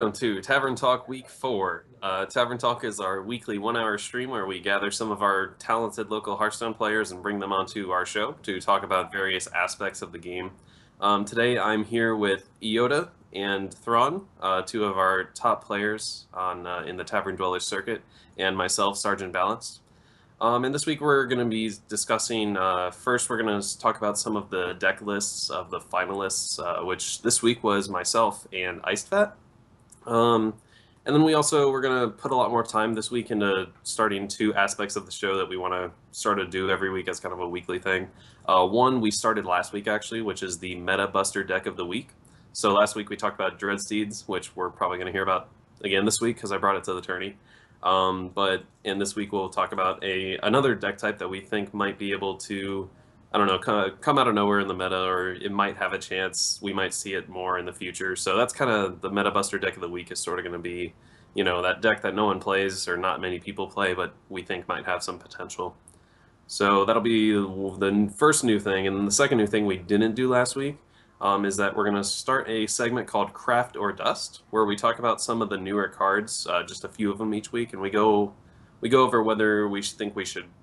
Welcome to Tavern Talk Week 4. Tavern Talk is our weekly 1 hour stream where we gather some of our talented local Hearthstone players and bring them onto our show to talk about various aspects of the game. Today I'm here with Iota and Thrawn, two of our top players in the Tavern Dwellers circuit, and myself, Sergeant Balanced. And this week we're going to be discussing, first we're going to talk about some of the deck lists of the finalists, which this week was myself and Iced um, and then we're going to put a lot more time this week into starting two aspects of the show that we want to sort of do every week as kind of a weekly thing. One we started last week actually, which is the Meta Buster deck of the week. So last week we talked about Dread Steeds, which we're probably going to hear about again this week because I brought it to the tourney. But in this week we'll talk about another deck type that we think might be able to, I don't know, come out of nowhere in the meta, or it might have a chance. We might see it more in the future. So that's kind of the Meta Buster deck of the week is sort of going to be, that deck that no one plays or not many people play, but we think might have some potential. So that'll be the first new thing. And the second new thing we didn't do last week is that we're going to start a segment called Craft or Dust, where we talk about some of the newer cards, just a few of them each week, and we go over whether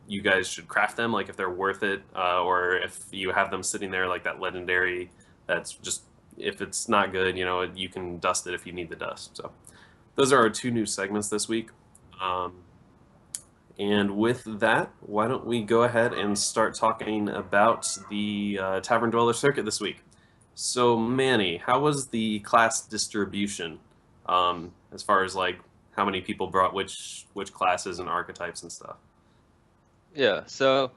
you guys should craft them, like if they're worth it, or if you have them sitting there like that legendary that's just, if it's not good, you can dust it if you need the dust. So those are our two new segments this week. And with that, why don't we go ahead and start talking about the Tavern Dweller circuit this week. So Manny, how was the class distribution as far as like how many people brought which classes and archetypes and stuff? Yeah, so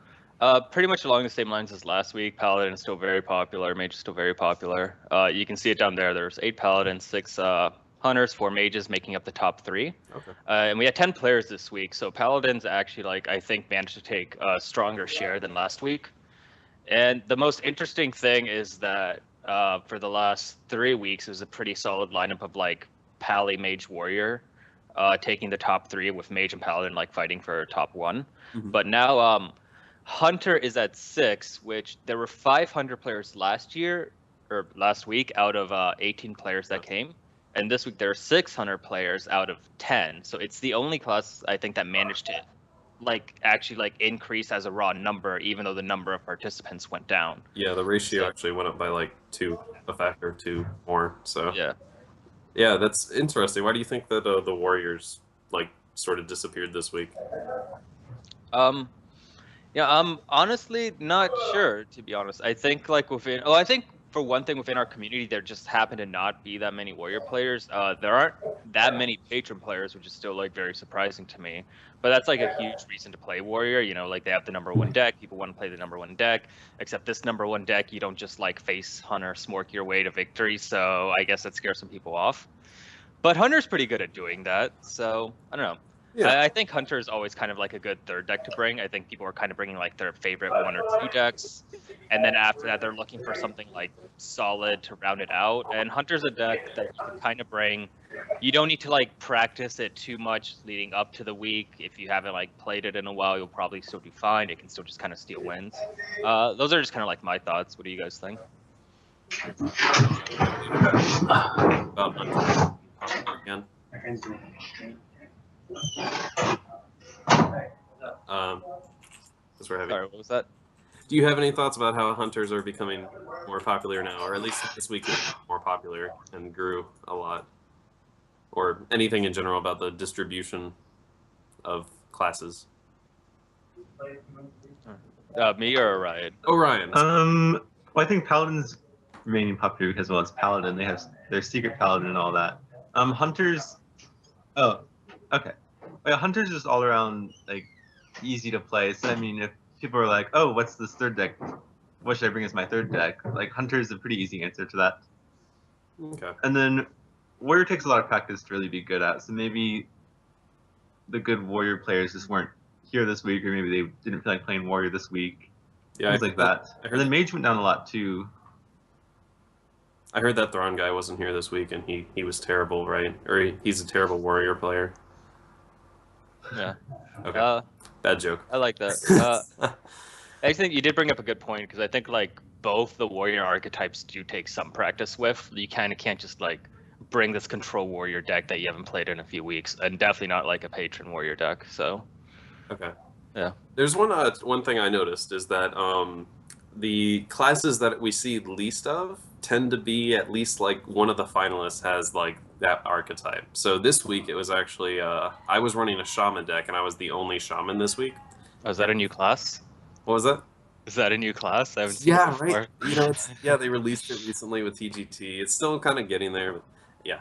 pretty much along the same lines as last week. Paladin is still very popular. Mage is still very popular. You can see it down there. There's 8 Paladins, 6 Hunters, 4 Mages making up the top 3. Okay. And we had 10 players this week. So Paladins actually, I think, managed to take a stronger share than last week. And the most interesting thing is that for the last 3 weeks, it was a pretty solid lineup of Pally, Mage, Warrior. Taking the top 3 with Mage and Paladin fighting for top 1. Mm-hmm. But now Hunter is at 6, which there were 500 players last week out of 18 players that came. And this week there are 600 players out of 10. So it's the only class I think that managed to actually increase as a raw number, even though the number of participants went down. Yeah, the ratio actually went up by a factor of 2 more. So yeah. Yeah, that's interesting. Why do you think that the Warriors sort of disappeared this week? Yeah, I'm honestly not sure, to be honest. I think for one thing within our community, there just happen to not be that many Warrior players. There aren't that many Patron players, which is still very surprising to me. But that's a huge reason to play Warrior. They have the #1 deck. People want to play the #1 deck. Except this #1 deck, you don't just face Hunter, smork your way to victory. So I guess that scares some people off. But Hunter's pretty good at doing that. So I don't know. Yeah. I think Hunter is always kind of a good third deck to bring. I think people are kind of bringing their favorite 1 or 2 decks, and then after that they're looking for something solid to round it out. And Hunter's a deck that you can kind of bring. You don't need to practice it too much leading up to the week. If you haven't played it in a while, you'll probably still do fine. It can still just kind of steal wins. Those are just kind of my thoughts. What do you guys think? Again. That's Sorry, what was that? Do you have any thoughts about how Hunters are becoming more popular now, or at least this week more popular and grew a lot? Or anything in general about the distribution of classes? Me or Orion? Orion. Well, I think Paladin's remaining popular because, well, it's Paladin. They have their secret Paladin and all that. Hunters. Oh, okay. Well, Hunters is all around easy to play. So I mean, if people are oh, what's this third deck? What should I bring as my third deck? Hunter is a pretty easy answer to that. Okay. And then Warrior takes a lot of practice to really be good at. So maybe the good Warrior players just weren't here this week, or maybe they didn't feel like playing Warrior this week. Yeah, things like that. And then Mage went down a lot too. I heard that Thrawn guy wasn't here this week, and he was terrible, right? Or he's a terrible Warrior player. Yeah. Okay. Bad joke. I like that. I think you did bring up a good point, because I think both the Warrior archetypes do take some practice with. You kind of can't just bring this control warrior deck that you haven't played in a few weeks, and definitely not like a patron warrior deck. So Okay. yeah. There's one thing I noticed is that the classes that we see least of tend to be at least like one of the finalists has like that archetype. So this week it was actually I was running a shaman deck and I was the only shaman this week. Oh, is that a new class? What was that? Is that a new class? I haven't seen it Yeah, before. right. You know, it's they released it recently with TGT. It's still kind of getting there, but yeah,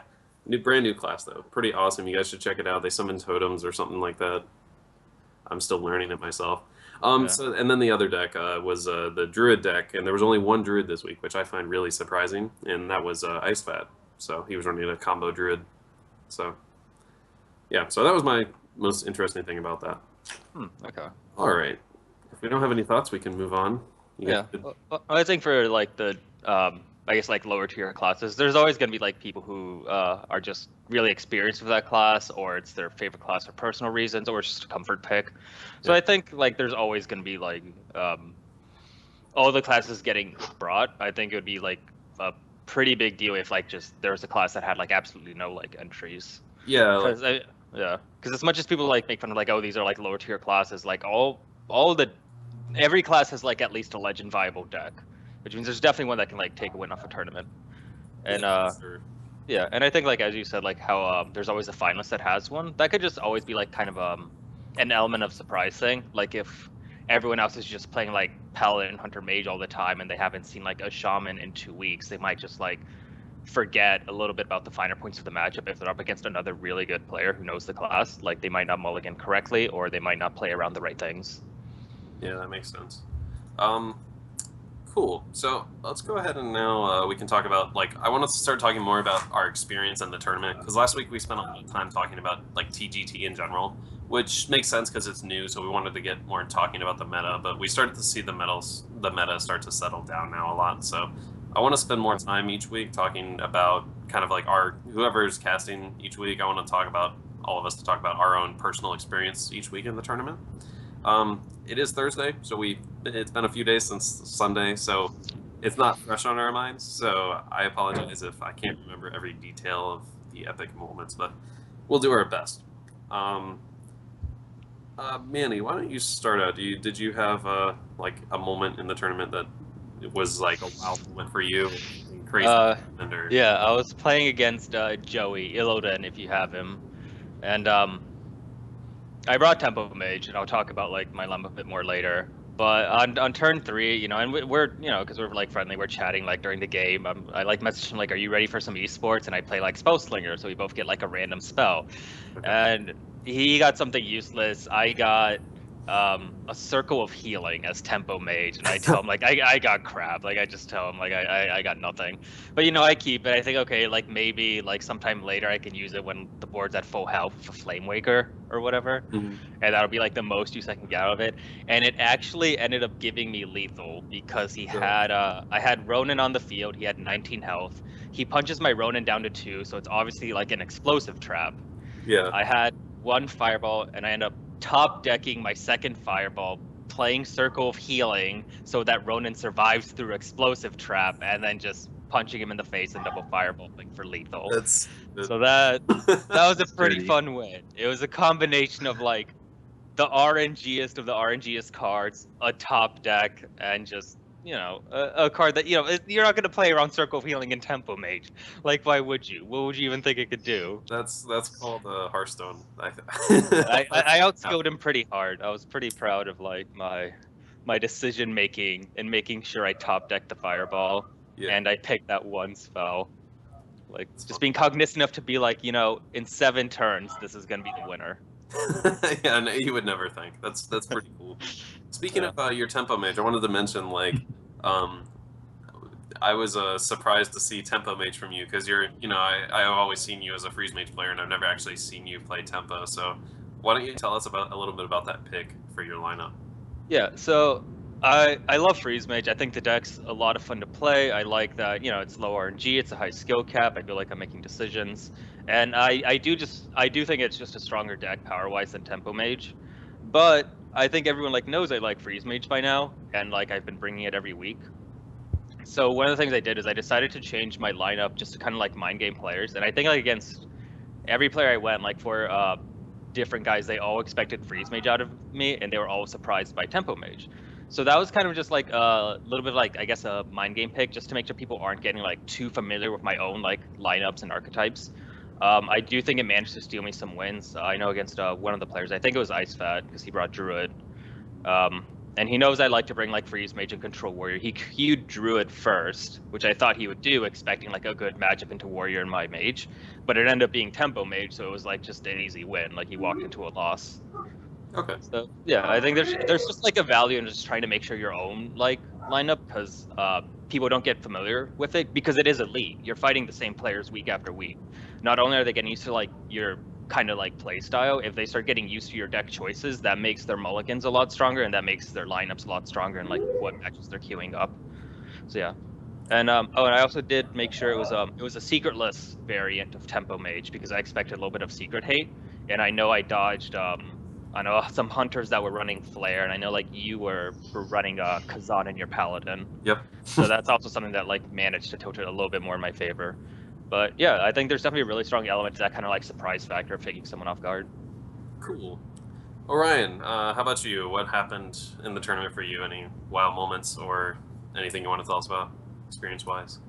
brand new class though. Pretty awesome. You guys should check it out. They summon totems or something like that. I'm still learning it myself. Yeah. So and then the other deck was the Druid deck, and there was only one Druid this week, which I find really surprising, and that was Ice Fat. So he was running a combo Druid. So yeah, so that was my most interesting thing about that. Okay. All right, if we don't have any thoughts, we can move on. You Yeah. guys Well, I think for like the I guess like lower tier classes, there's always going to be like people who are just really experienced with that class, or it's their favorite class for personal reasons, or it's just a comfort pick. So Yeah. I think like there's always going to be like all the classes getting brought. I think it would be like a pretty big deal if like just there was a class that had like absolutely no like entries. Yeah, like, Because as much as people like make fun of like, oh, these are like lower tier classes, like every class has like at least a legend viable deck, which means there's definitely one that can like take a win off a tournament. And yeah, for sure. yeah, and I think like as you said, like how there's always a finalist that has one. That could just always be like kind of an element of surprise thing. Like if everyone else is just playing like Paladin, Hunter, Mage all the time, and they haven't seen like a Shaman in 2 weeks, they might just like forget a little bit about the finer points of the matchup if they're up against another really good player who knows the class. Like they might not mulligan correctly, or they might not play around the right things. Yeah, that makes sense. Cool. So let's go ahead and now we can talk about like I want us to start talking more about our experience in the tournament because last week we spent a lot of time talking about like TGT in general, which makes sense because it's new. So we wanted to get more talking about the meta, but we started to see the meta start to settle down now a lot. So I want to spend more time each week talking about kind of like whoever's casting each week. I want to talk about all of us to talk about our own personal experience each week in the tournament. It is Thursday, so it's been a few days since Sunday, so it's not fresh on our minds. So I apologize if I can't remember every detail of the epic moments, but we'll do our best. Manny, why don't you start out? Did you have like a moment in the tournament that it was like a wow moment for you? Crazy. Yeah, I was playing against Joey Illoden, if you have him, and I brought Tempo Mage, and I'll talk about like my limp a bit more later. But on turn 3, you know, and we're you know, because we're like friendly, we're chatting like during the game. I like message him like, "Are you ready for some esports?" And I play like Spellslinger, so we both get like a random spell. Okay. And he got something useless. I got a Circle of Healing as Tempo Mage, and I tell him like I got crap. Like I just tell him like I got nothing. But you know, I keep it. I think okay, like maybe like sometime later I can use it when the board's at full health for Flame Waker or whatever, and that'll be like the most use I can get out of it. And it actually ended up giving me lethal because he had I had Ronin on the field. He had 19 health. He punches my Ronin down to 2, so it's obviously like an explosive trap. Yeah. I had 1 fireball, and I end up top decking my second fireball, playing Circle of Healing so that Ronin survives through explosive trap, and then just punching him in the face and double fireballing for lethal. So that was a pretty fun win. It was a combination of like the RNGest of the RNGest cards, a top deck, and just you know a card that you know you're not going to play around Circle of Healing and Tempo Mage. Like why would you? What would you even think it could do? That's called Hearthstone. I outskilled him pretty hard. I was pretty proud of like my decision making and making sure I top decked the fireball and I picked that 1 spell. Like just being cognizant enough to be like, you know, in 7 turns this is gonna be the winner. Yeah, no, you would never think. That's pretty cool. Speaking of your Tempo Mage, I wanted to mention like I was surprised to see Tempo Mage from you because you're, you know, I've always seen you as a Freeze Mage player and I've never actually seen you play Tempo. So why don't you tell us about a little bit about that pick for your lineup? Yeah, so I love Freeze Mage. I think the deck's a lot of fun to play. I like that, you know, it's low RNG, it's a high skill cap. I feel like I'm making decisions. And I do think it's just a stronger deck power-wise than Tempo Mage. But I think everyone like knows I like Freeze Mage by now, and like I've been bringing it every week. So one of the things I did is I decided to change my lineup just to kind of like mind game players, and I think like against every player I went, like for different guys, they all expected freeze mage out of me, and they were all surprised by tempo mage. So that was kind of just like a little bit like I guess a mind game pick, just to make sure people aren't getting like too familiar with my own like lineups and archetypes. I do think it managed to steal me some wins. I know against one of the players, I think it was Ice Fat because he brought Druid. And he knows I like to bring like freeze mage and control warrior. He queued druid first, which I thought he would do, expecting like a good matchup into warrior and my mage, but it ended up being tempo mage, so it was like just an easy win. Like he walked into a loss. Okay. So yeah, I think there's just like a value in just trying to make sure your own like lineup, because people don't get familiar with it because it is a league. You're fighting the same players week after week. Not only are they getting used to like your kind of like play style, if they start getting used to your deck choices, that makes their mulligans a lot stronger, and that makes their lineups a lot stronger, and like what matches they're queuing up. So yeah. And and I also did make sure it was a secretless variant of tempo mage because I expected a little bit of secret hate, and I know I dodged I know some hunters that were running flare, and I know like you were running Kazan in your paladin. Yep. So that's also something that like managed to tilt it a little bit more in my favor. But yeah, I think there's definitely a really strong element to that kind of like surprise factor of taking someone off guard. Cool. Orion, how about you? What happened in the tournament for you? Any wow moments or anything you want to tell us about, experience-wise?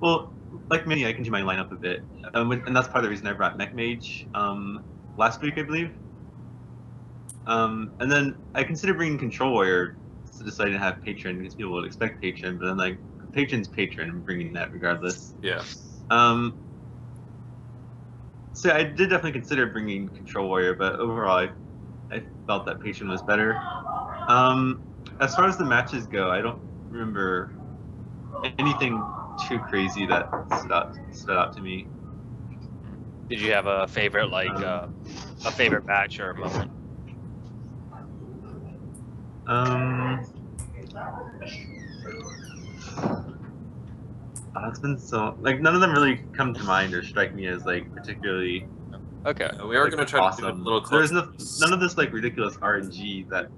Well, like many, I can do my lineup a bit, and that's part of the reason I brought Mech Mage last week, I believe. And then I considered bringing Control Warrior, so decided to have Patron because people would expect Patron, but then like Patron's Patron, I'm bringing that regardless. Yeah. So I did definitely consider bringing Control Warrior, but overall, I felt that Patron was better. As far as the matches go, I don't remember anything too crazy that stood out to me. Did you have a favorite like a favorite match or a moment? It's been so like none of them really come to mind or strike me as like particularly. Okay. We are like, going to try to awesome. do a little close. There's none of this like ridiculous RNG that.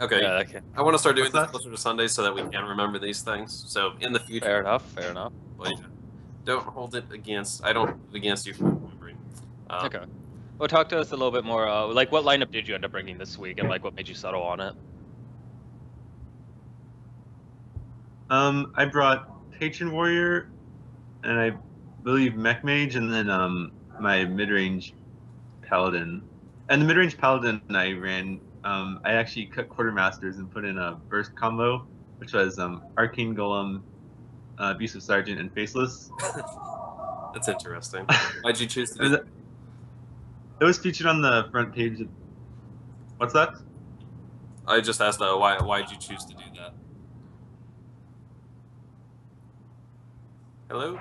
Okay. Yeah, okay. I want to start doing What's this that? closer to Sunday so that we can remember these things. So in the future, Fair enough. Fair enough. well, yeah, don't hold it against. I don't hold it against you for remembering. Okay. Well, talk to us a little bit more. Like, what lineup did you end up bringing this week, and like, what made you settle on it? I brought Patron Warrior, and I believe Mech Mage, and then my mid-range Paladin. And the mid-range Paladin I ran, I actually cut Quartermasters and put in a burst combo, which was Arcane Golem, Abusive Sergeant, and Faceless. That's interesting. Why'd you choose to do that? It was featured on the front page. What's that? I just asked why'd you choose to do that? Hello?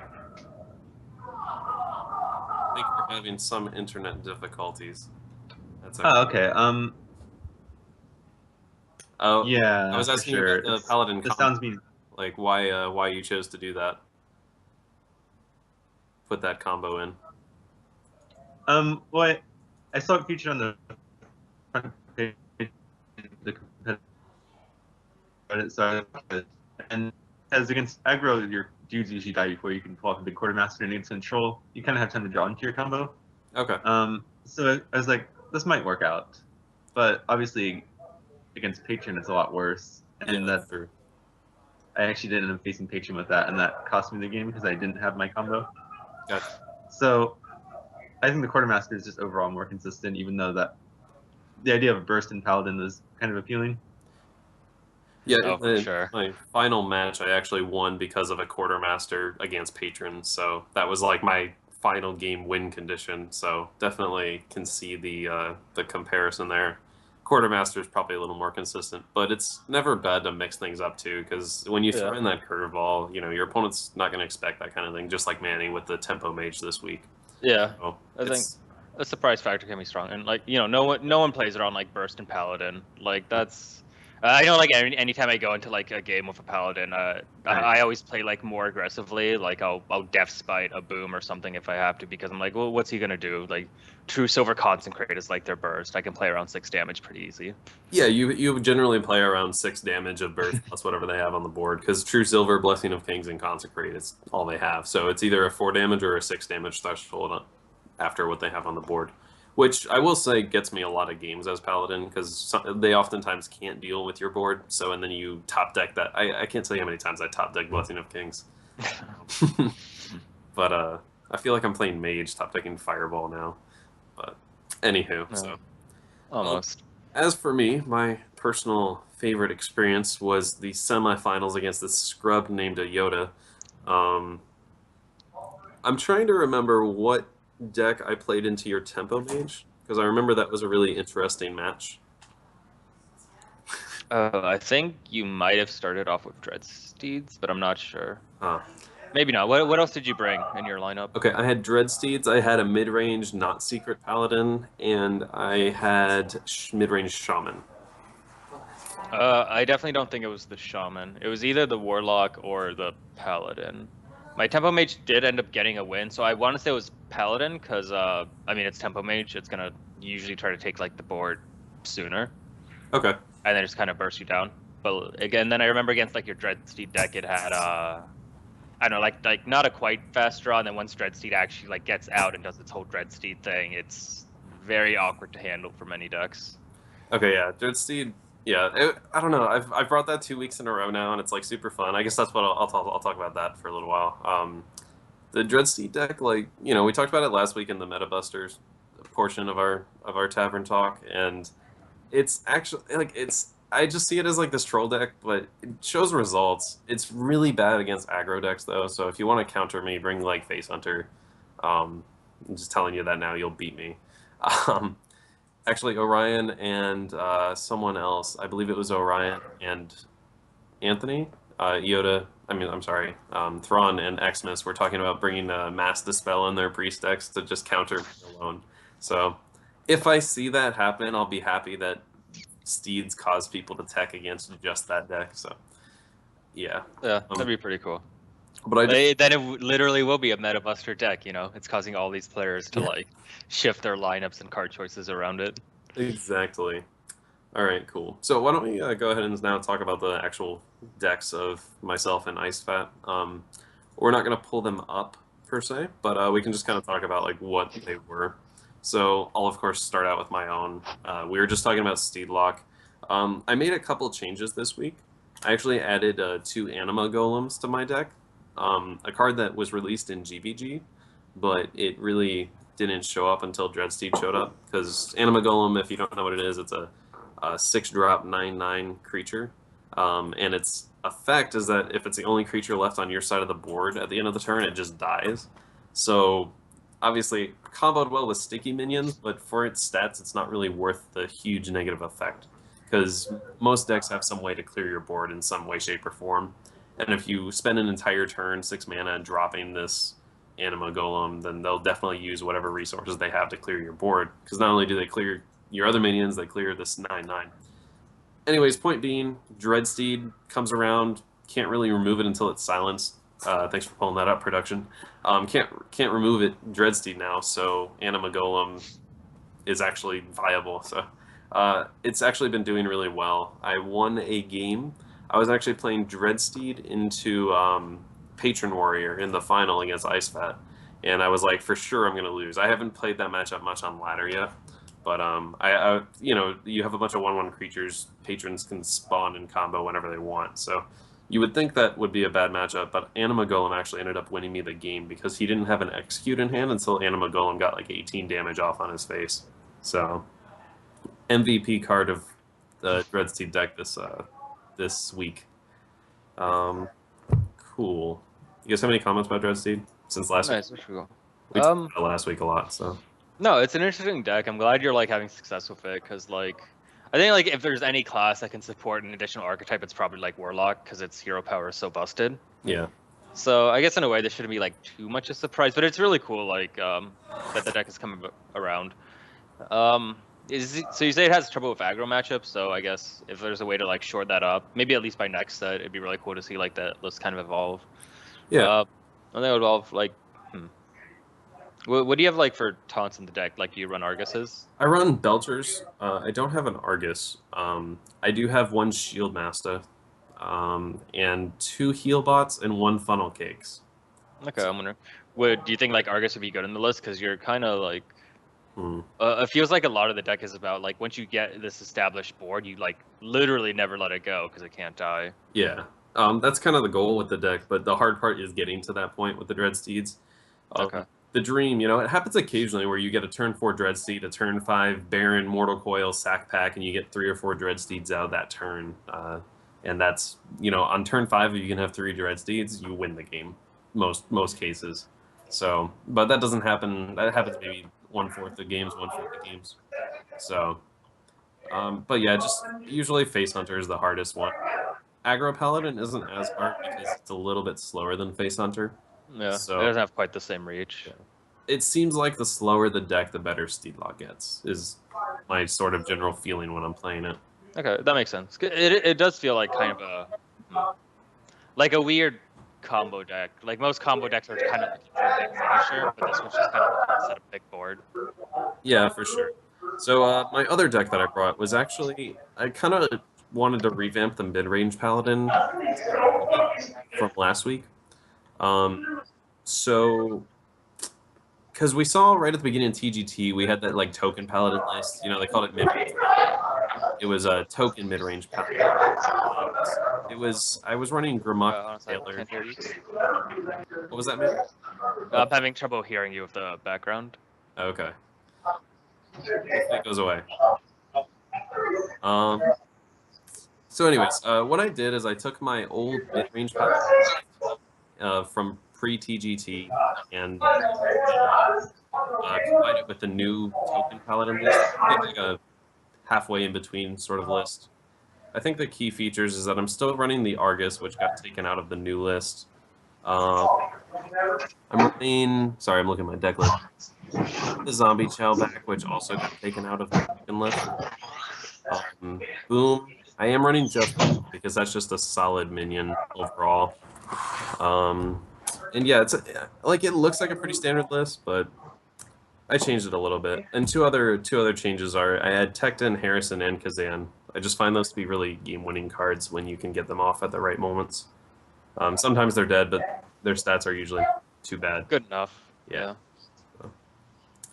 I think we're having some internet difficulties. That's okay. Oh, okay. Oh, Yeah. I was asking for sure. you about the Paladin This combo. sounds mean. Like why you chose to do that? Put that combo in. Well, I saw it featured on the front page. And as against aggro, your dudes usually die before you can pull off a big Quartermaster and against control. You kind of have time to draw into your combo. Okay. So I was like, this might work out, but obviously against Patron, it's a lot worse. And Yeah, that's true. I actually did end up facing Patron with that, and that cost me the game because I didn't have my combo. Gotcha. So I think the Quartermaster is just overall more consistent, even though that the idea of a burst in Paladin was kind of appealing. Yeah, Oh, for sure. My final match, I actually won because of a Quartermaster against Patron. So that was like my final game win condition. So definitely can see the comparison there. Quartermaster is probably a little more consistent, but it's never bad to mix things up too. Because when you throw in that curveball, you know your opponent's not going to expect that kind of thing. Just like Manny with the tempo mage this week. Yeah, So I think a surprise factor can be strong, and like no one plays around like burst and paladin. Like that's I know, like anytime I go into like a game with a paladin, I always play like more aggressively. Like I'll death spite a boom or something if I have to, because I'm like, well, what's he gonna do? Like true silver consecrate is like their burst. I can play around 6 damage pretty easy. Yeah, you generally play around 6 damage of burst plus whatever they have on the board, because True Silver, Blessing of Kings, and Consecrate is all they have. So it's either a 4 damage or a 6 damage threshold after what they have on the board, which I will say gets me a lot of games as Paladin, because they oftentimes can't deal with your board. So and then you top deck that. I can't tell you how many times I top deck Blessing of Kings. But I feel like I'm playing Mage top decking Fireball now. But anywho, so almost. As for me, my personal favorite experience was the semifinals against this scrub named Yoda. I'm trying to remember what deck I played into your Tempo Mage, because I remember that was a really interesting match. I think you might have started off with Dread Steeds, but I'm not sure. Ah. Maybe not. What else did you bring in your lineup? Okay, I had Dreadsteeds, I had a mid-range not secret paladin, and I had mid-range shaman. I definitely don't think it was the shaman. It was either the warlock or the paladin. My tempo mage did end up getting a win, so I want to say it was paladin because I mean it's tempo mage. It's gonna usually try to take like the board sooner. Okay. And then just kind of burst you down. But again, then I remember against like your Dreadsteed deck, it had I don't know, like not a quite fast draw, and then once Dreadsteed actually like gets out and does its whole Dreadsteed thing, it's very awkward to handle for many decks. Okay, yeah, Dreadsteed. Yeah, I don't know. I've brought that 2 weeks in a row now, and it's like super fun. I guess that's what I'll talk about that for a little while. The Dreadsteed deck, like we talked about it last week in the Meta Busters portion of our Tavern talk, and it's actually like I just see it as like this troll deck, but it shows results. It's really bad against aggro decks though, so if you want to counter me, bring like Face Hunter. I'm just telling you that now, you'll beat me. Actually, Orion and someone else, I believe it was Orion and Anthony, Yoda, I'm sorry, Thrawn and Xmas were talking about bringing Mass Dispel in their priest decks to just counter me alone. So if I see that happen, I'll be happy that Steeds cause people to tech against just that deck. So yeah. Yeah, that'd be pretty cool. But then it literally will be a meta buster deck, It's causing all these players to like shift their lineups and card choices around it. Exactly. All right, cool. So why don't we go ahead and now talk about the actual decks of myself and Ice Fat. We're not going to pull them up per se, but we can just kind of talk about like what they were. So I'll of course start out with my own. We were just talking about Steedlock. I made a couple changes this week. I actually added 2 Anima Golems to my deck. A card that was released in GVG, but it really didn't show up until Dreadsteed showed up, because Anima Golem, if you don't know what it is, it's a 6-drop 9/9 creature, and its effect is that if it's the only creature left on your side of the board at the end of the turn, it just dies. So obviously comboed well with sticky minions, but for its stats, it's not really worth the huge negative effect, because most decks have some way to clear your board in some way, shape, or form. And if you spend an entire turn 6 mana dropping this Anima Golem, then they'll definitely use whatever resources they have to clear your board, because not only do they clear your other minions, they clear this 9/9. Anyways, point being, Dreadsteed comes around, can't really remove it until it's silenced. Thanks for pulling that up, production. Can't remove it, Dreadsteed now, so Anima Golem is actually viable. So it's actually been doing really well. I won a game. I was actually playing Dreadsteed into Patron Warrior in the final against Ice Fat, and I was like, for sure I'm going to lose. I haven't played that matchup much on ladder yet, but you have a bunch of 1/1 creatures. Patrons can spawn in combo whenever they want, so you would think that would be a bad matchup, but Anima Golem actually ended up winning me the game because he didn't have an Execute in hand until Anima Golem got like 18 damage off on his face. So MVP card of the Dreadsteed deck this week. Cool. You guys have any comments about Dreadsteed since last week? We talked about it last week a lot, so. No, it's an interesting deck. I'm glad you're like having success with it, because like I think like if there's any class that can support an additional archetype, it's probably like Warlock, because its hero power is so busted. Yeah. So I guess in a way this shouldn't be like too much a surprise, but it's really cool like that the deck is coming around. So you say it has trouble with aggro matchups, so I guess if there's a way to like short that up, maybe at least by next set, it'd be really cool to see like that list kind of evolve. Yeah, And they would evolve like, what do you have like for taunts in the deck? Like, do you run Arguses? I run Belchers. I don't have an Argus. I do have one Shield Master, and two Heal Bots and one Funnel Cakes. Okay, I'm wondering. Do you think like Argus would be good in the list? Because you're kind of like, Hmm. it feels like a lot of the deck is about like once you get this established board, you like literally never let it go because it can't die. Yeah, that's kind of the goal with the deck, but the hard part is getting to that point with the Dread Steeds. Okay. The dream, it happens occasionally where you get a turn 4 Dread Steed, a turn 5 Baron, Mortal Coil, Sack Pack, and you get 3 or 4 Dread Steeds out of that turn. And that's, on turn 5, if you can have 3 Dread Steeds, you win the game, most cases. So, but that doesn't happen. That happens maybe 1/4 of games, 1/5 of games. So, but yeah, just usually Face Hunter is the hardest one. Aggro Paladin isn't as hard because it's a little bit slower than Face Hunter. Yeah, So it doesn't have quite the same reach. it seems like the slower the deck, the better Steedlock gets, is my sort of general feeling when I'm playing it. Okay, that makes sense. It does feel like kind of like a weird combo deck. Like most combo decks are kind of looking for a big finisher, but this one's just kind of looking to set a big board. Yeah, for sure. So my other deck that I brought was actually, I kind of wanted to revamp the mid-range Paladin from last week. So, because we saw right at the beginning of TGT, we had that like token Paladin list. They called it mid-range. It was a token mid-range Paladin. I was running Grimlock Taylor. What was that, man? I'm having trouble hearing you with the background. Okay. It goes away. So anyways, what I did is I took my old mid-range Paladin from pre-TGT and combined it with the new token Paladin list. Like a halfway in between sort of list. I think the key features is that I'm still running the Argus, which got taken out of the new list. I'm running. Sorry, I'm looking at my deck list. The Zombie Chow back, which also got taken out of the token list. Boom. I am running just because that's just a solid minion overall. And yeah, it's like it looks like a pretty standard list, but I changed it a little bit. And two other changes are I had Tekton, Harrison, and Kazan. I just find those to be really game-winning cards when you can get them off at the right moments. Sometimes they're dead, but their stats are usually too bad. Good enough. Yeah.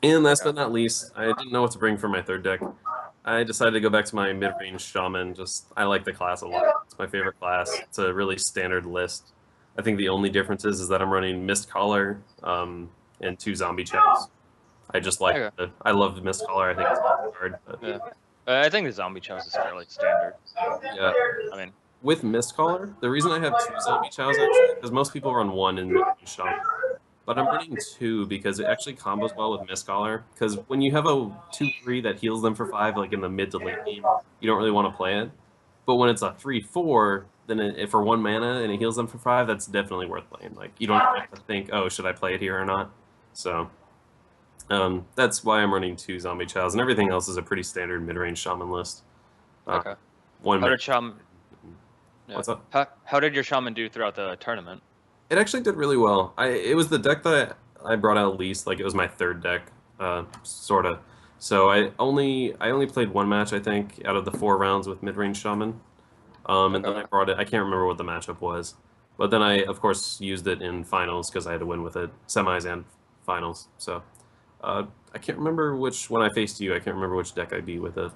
And last but not least, I didn't know what to bring for my third deck. I decided to go back to my mid-range Shaman. I like the class a lot. It's my favorite class. It's a really standard list. I think the only difference is that I'm running Mist Caller and 2 Zombie Chows. I just like I love the Mist Caller. I think it's a good card. But... Yeah. I think the Zombie Chows is fairly standard. Yeah. I mean, with Mist Caller, the reason I have 2 Zombie Chows actually, because most people run 1 in mid-range Shaman. But I'm running 2 because it actually combos well with Mist Caller. Because when you have a 2/3 that heals them for 5, like in the mid to late game, you don't really want to play it. But when it's a 3/4, then for 1 mana and it heals them for 5, that's definitely worth playing. Like you don't have to think, oh, should I play it here or not? So that's why I'm running 2 Zombie Chows, and everything else is a pretty standard mid-range Shaman list. Okay. One. How did Shaman? Yeah. What's up? How did your Shaman do throughout the tournament? It actually did really well. It was the deck that I brought out least. Like it was my third deck, sorta. So I only played 1 match, I think, out of the 4 rounds with mid-range Shaman. And then I brought it. I can't remember what the matchup was, but then I of course used it in finals because I had to win with it, semis and finals. So I can't remember when I faced you. I can't remember which deck I beat with it.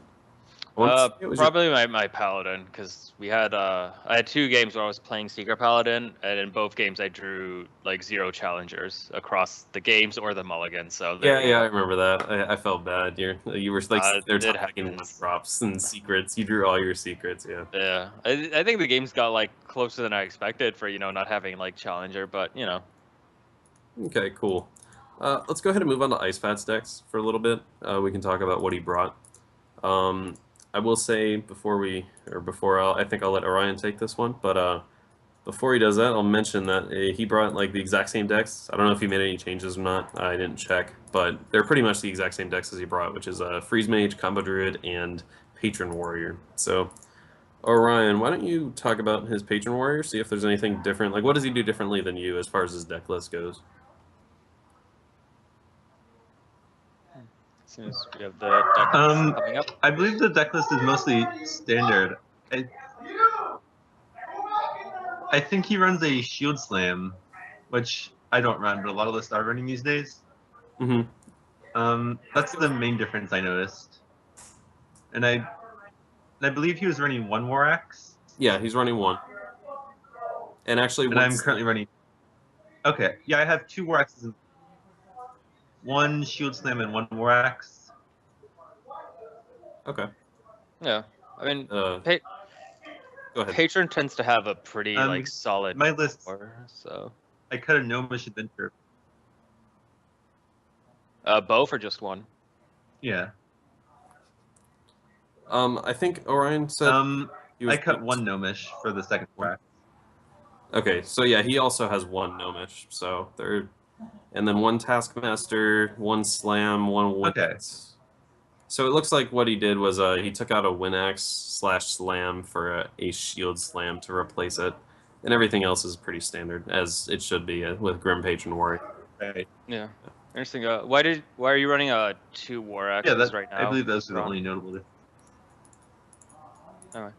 Probably my Paladin, because I had 2 games where I was playing Secret Paladin, and in both games I drew like 0 challengers across the games or the mulligan. So yeah, I remember that. I felt bad. You were like they're talking drops and secrets. You drew all your secrets. Yeah. Yeah, I think the games got like closer than I expected for not having like challenger, but Okay, cool. Let's go ahead and move on to Ice Fats decks for a little bit. We can talk about what he brought. I will say I think I'll let Orion take this one, but before he does that, I'll mention that he brought like the exact same decks. I don't know if he made any changes or not. I didn't check, but they're pretty much the exact same decks as he brought, which is Freeze Mage, Combo Druid, and Patron Warrior. So, Orion, why don't you talk about his Patron Warrior? See if there's anything different. Like, what does he do differently than you as far as his deck list goes? As soon as we have the deck coming up. I believe the deck list is mostly standard. I think he runs a Shield Slam, which I don't run, but a lot of lists are running these days. That's the main difference I noticed. And I believe he was running one War Axe. Yeah, he's running one. And actually, and I'm currently running. Okay, yeah, I have 2 War Axes, one Shield Slam and one War Axe. Okay. Yeah, I mean, Go ahead. Patron tends to have a pretty like solid. My list. So I cut a Gnomish Adventure. Both or just one? Yeah. I think Orion said. I cut one Gnomish for the second War Axe. Okay, so yeah, he also has one Gnomish. So they're, and then one Taskmaster, one Slam, one Win. Okay. So it looks like what he did was he took out a Winax/Slam for a Shield Slam to replace it, and everything else is pretty standard as it should be with Grim Patron Warrior. Right. Yeah. Interesting. Why are you running 2 War Axes right now? I believe those are the only notable. Anyway.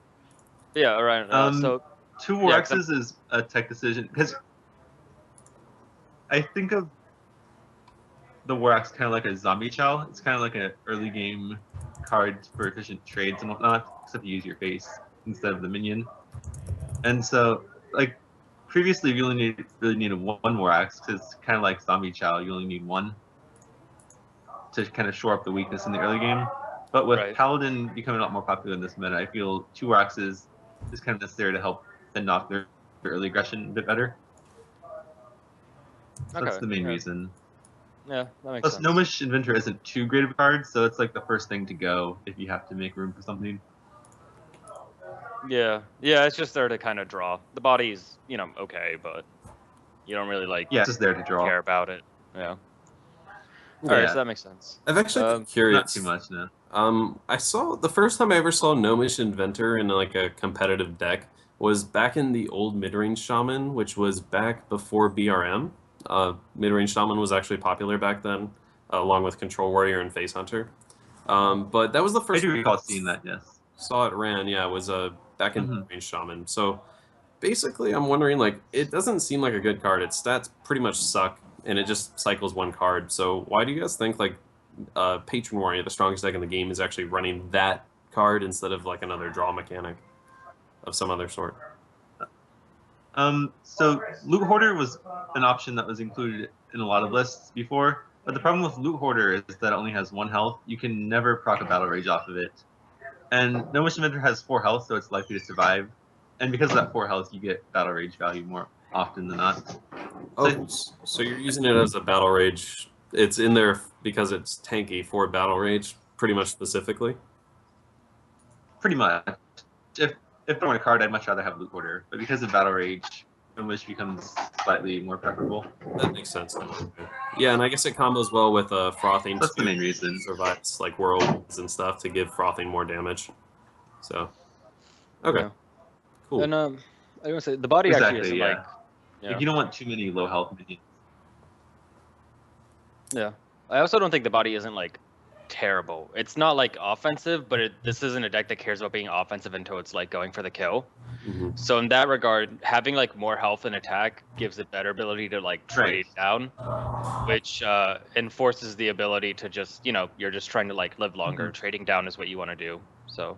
Yeah. All right. So 2 War Axes is a tech decision because I think of the War Axe kind of like a Zombie Chow. It's kind of like an early game card for efficient trades and whatnot, except you use your face instead of the minion. And so, like, previously you only really needed one War Axe because it's kind of like Zombie Chow. You only need one to kind of shore up the weakness in the early game. But with Paladin becoming a lot more popular in this meta, I feel 2 War Axes is kind of necessary to help fend off their early aggression a bit better. So that's the main reason. Yeah, that makes sense. sense. Gnomish Inventor isn't too great of a card, so it's like the first thing to go if you have to make room for something. Yeah, it's just there to kind of draw. The body's, okay, but you don't really it's just there to draw. Care about it. Yeah. Alright, so that makes sense. I've actually been curious. Not too much, no. I saw the first time I ever saw Gnomish Inventor in like a competitive deck was back in the old mid-range Shaman, which was back before BRM. Mid-range Shaman was actually popular back then, along with Control Warrior and Face Hunter. But that was the first. I do recall seeing that. Yes. Saw it ran. Yeah, it was back in mid-range Shaman. So basically, I'm wondering, like, it doesn't seem like a good card. Its stats pretty much suck, and it just cycles one card. So why do you guys think like Patron Warrior, the strongest deck in the game, is actually running that card instead of like another draw mechanic of some other sort? So Loot Hoarder was an option that was included in a lot of lists before, but the problem with Loot Hoarder is that it only has 1 health. You can never proc a Battle Rage off of it. And Gnomish Inventor has 4 health, so it's likely to survive. And because of that 4 health, you get Battle Rage value more often than not. So you're using it as a Battle Rage. It's in there because it's tanky for Battle Rage, pretty much specifically? Pretty much. If I want a card, I'd much rather have Loot Hoarder. But because of Battle Rage, Gnomish becomes slightly more preferable. That makes sense. Yeah, and I guess it combos well with Frothing. That's the main reason. Survives like Whirlwinds and stuff to give Frothing more damage. So, okay. Yeah. Cool. And I was gonna say, the body actually isn't like... Like, you don't want too many low health minions. Yeah. I also don't think the body isn't like terrible. It's not like offensive, but this isn't a deck that cares about being offensive until it's like going for the kill. So in that regard, having like more health and attack gives it better ability to like trade down, which enforces the ability to just, you're just trying to like live longer. Trading down is what you want to do. So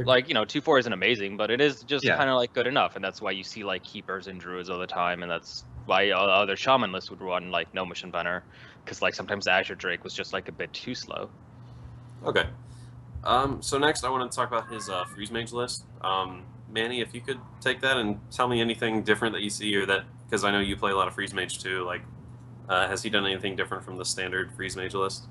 like, 2/4 isn't amazing, but it is just kind of like good enough. And that's why you see like keepers and druids all the time. And that's why other shaman lists would run like Gnomish Inventor. Because like sometimes Azure Drake was just like a bit too slow. Okay. So next I want to talk about his Freeze Mage list. Manny, if you could take that and tell me anything different that you see, or that, because I know you play a lot of Freeze Mage too, like has he done anything different from the standard Freeze Mage list?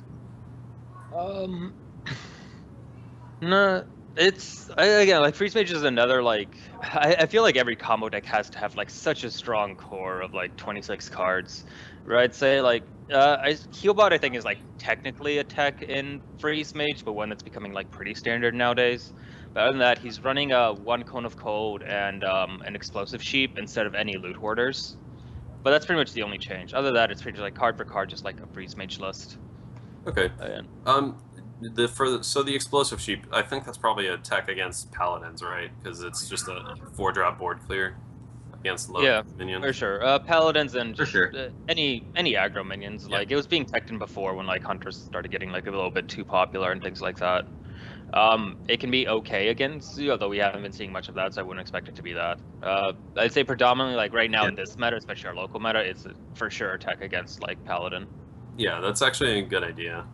No, Again, like Freeze Mage is another like I feel like every combo deck has to have like such a strong core of like 26 cards, right? Say like Healbot I think is like technically a tech in Freeze Mage, but one that's becoming like pretty standard nowadays. But other than that, he's running a one Cone of Cold and an Explosive Sheep instead of any Loot Hoarders. But that's pretty much the only change. Other than that, it's pretty much like card for card, just like a Freeze Mage list. Okay. And So the explosive sheep, I think that's probably a tech against paladins, right? Because it's just a 4-drop board clear against low yeah, minions. for sure. Paladins and For just sure. any aggro minions. Yeah. Like it was being teched before when like hunters started getting like a little bit too popular and things like that. It can be okay against you, although we haven't been seeing much of that, so I wouldn't expect it to be that. I'd say predominantly like right now Yeah. in this meta, especially our local meta, it's for sure a tech against like paladin. Yeah, that's actually a good idea.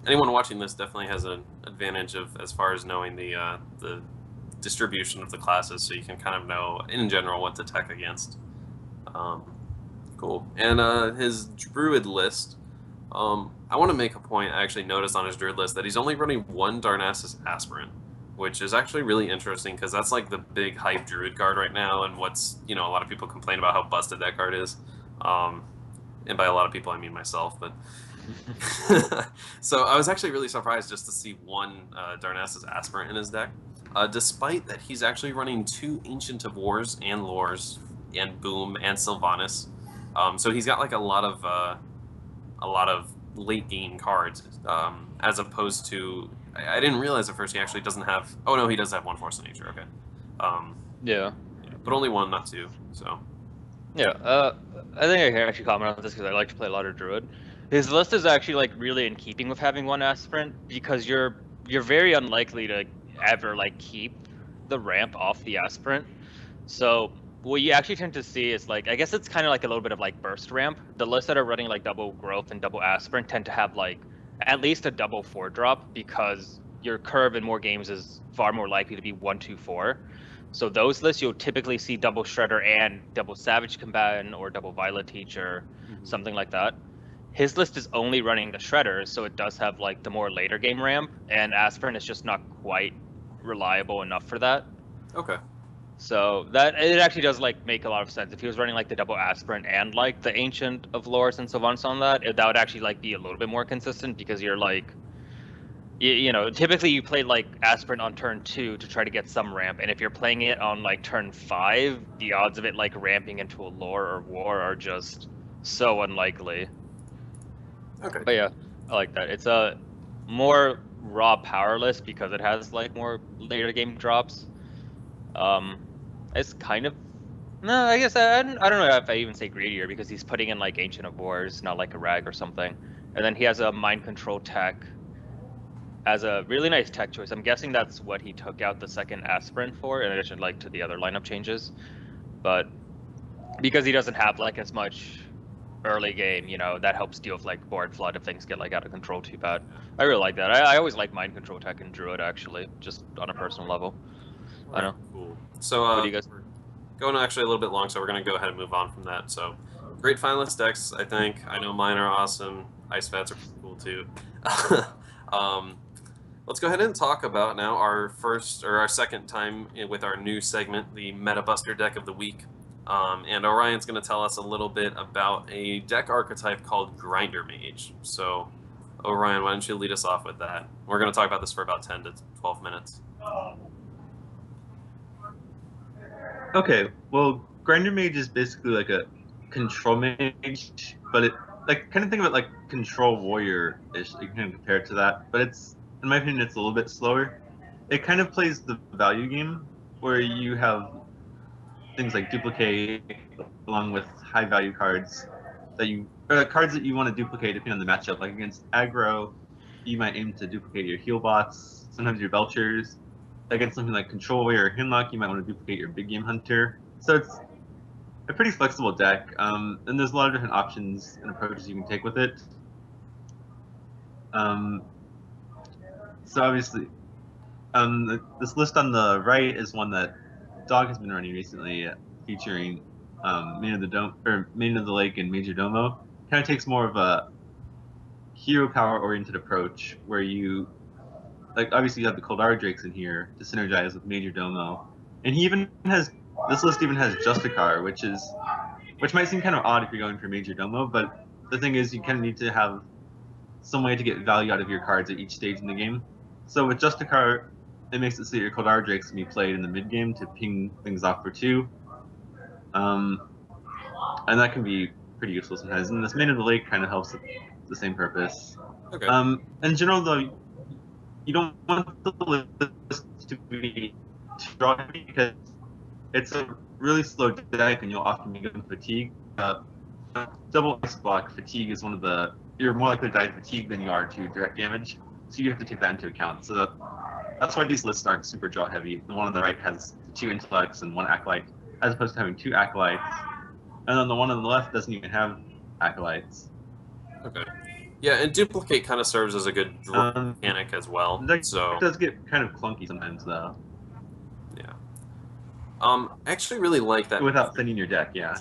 Anyone watching this definitely has an advantage of as far as knowing the distribution of the classes, so you can kind of know in general what to tech against. Cool. And his druid list. I want to make a point. I actually noticed on his druid list that he's only running one Darnassus aspirant, which is actually really interesting because that's like the big hype druid card right now, and what's a lot of people complain about how busted that card is. And by a lot of people I mean myself, but so I was actually really surprised just to see one Darnassus aspirant in his deck, despite that he's actually running 2 Ancient of Wars and Lores and Boom and Sylvanas. So he's got like a lot of late game cards, as opposed to I didn't realize at first he actually doesn't have. Oh no, he does have 1 Force of Nature. Okay, Yeah. but only 1, not 2. So Yeah, I think I can actually comment on this because I like to play a lot of Druid. His list is actually like really in keeping with having one aspirant because you're very unlikely to ever like keep the ramp off the aspirant. So what you actually tend to see is like I guess it's kind of like a little bit of like burst ramp. The lists that are running like double growth and double aspirant tend to have like at least a double 4-drop because your curve in more games is far more likely to be 1-2-4. So those lists you'll typically see double Shredder and double Savage Combatant or double Violet Teacher, something like that. His list is only running the Shredders, so it does have like the more later game ramp, and Aspirant is just not quite reliable enough for that. okay. So that it actually does like make a lot of sense. If he was running like the double Aspirant and like the Ancient of Lores and Sylvanas on that, that would actually like be a little bit more consistent because you're like typically you play like Aspirant on turn 2 to try to get some ramp, and if you're playing it on like turn 5, the odds of it like ramping into a lore or war are just so unlikely. Okay. But yeah, I like that. It's a more raw powerless because it has like more later game drops. It's kind of no, I guess I don't know if I even say greedier because he's putting in like Ancient of Wars, not like a rag or something, and then he has a mind control tech as a really nice tech choice. I'm guessing that's what he took out the second aspirant for, in addition like to the other lineup changes. But because he doesn't have like as much early game, that helps deal with like board flood if things get like out of control too bad. I really like that. I always like mind control tech in Druid actually, just on a personal level. I know. Cool. So What do you guys? we're going actually a little bit long, so we're going to go ahead and move on from that. So great finalist decks, I think. I know mine are awesome. Ice Fats are pretty cool too. Let's go ahead and talk about now our second time with our new segment, the Meta Buster deck of the week. And Orion's going to tell us a little bit about a deck archetype called Grinder Mage. So, Orion, why don't you lead us off with that? We're going to talk about this for about 10 to 12 minutes. Okay, well, Grinder Mage is basically like a control mage, but it kind of think of it like Control Warrior-ish. You can compare it to that, but it's, in my opinion, it's a little bit slower. It kind of plays the value game where you have things like duplicate along with high value cards cards that you want to duplicate depending on the matchup. Like against aggro, you might aim to duplicate your heal bots, sometimes your belchers. Against something like Control Warrior or Hinlock, you might want to duplicate your big game hunter. So it's a pretty flexible deck, and there's a lot of different options and approaches you can take with it. So obviously, this list on the right is one that Dog has been running recently, featuring Main of the Lake and Major Domo. Kind of takes more of a hero power oriented approach where you like obviously you have the Koldara Drakes in here to synergize with Major Domo, and he even has this list even has Justicar, which might seem kind of odd if you're going for Major Domo, but the thing is you kind of need to have some way to get value out of your cards at each stage in the game. So with Justicar, it makes it so your Koldara Drakes can be played in the mid game to ping things off for 2. And that can be pretty useful sometimes. And this Main of the Lake kind of helps with the same purpose. Okay. In general, though, you don't want the list to be too strong because it's a really slow deck, and you'll often be given fatigue. Double ice block fatigue is one of the you're more likely to die fatigue than you are to direct damage, so you have to take that into account. So that's why these lists aren't super draw heavy. The one on the right has 2 intellects and 1 acolyte, as opposed to having 2 acolytes. And then the one on the left doesn't even have acolytes. Okay. Yeah, and duplicate kind of serves as a good draw mechanic as well. The deck So does get kind of clunky sometimes, though. yeah. I actually really like that. Without thinning your deck, yeah.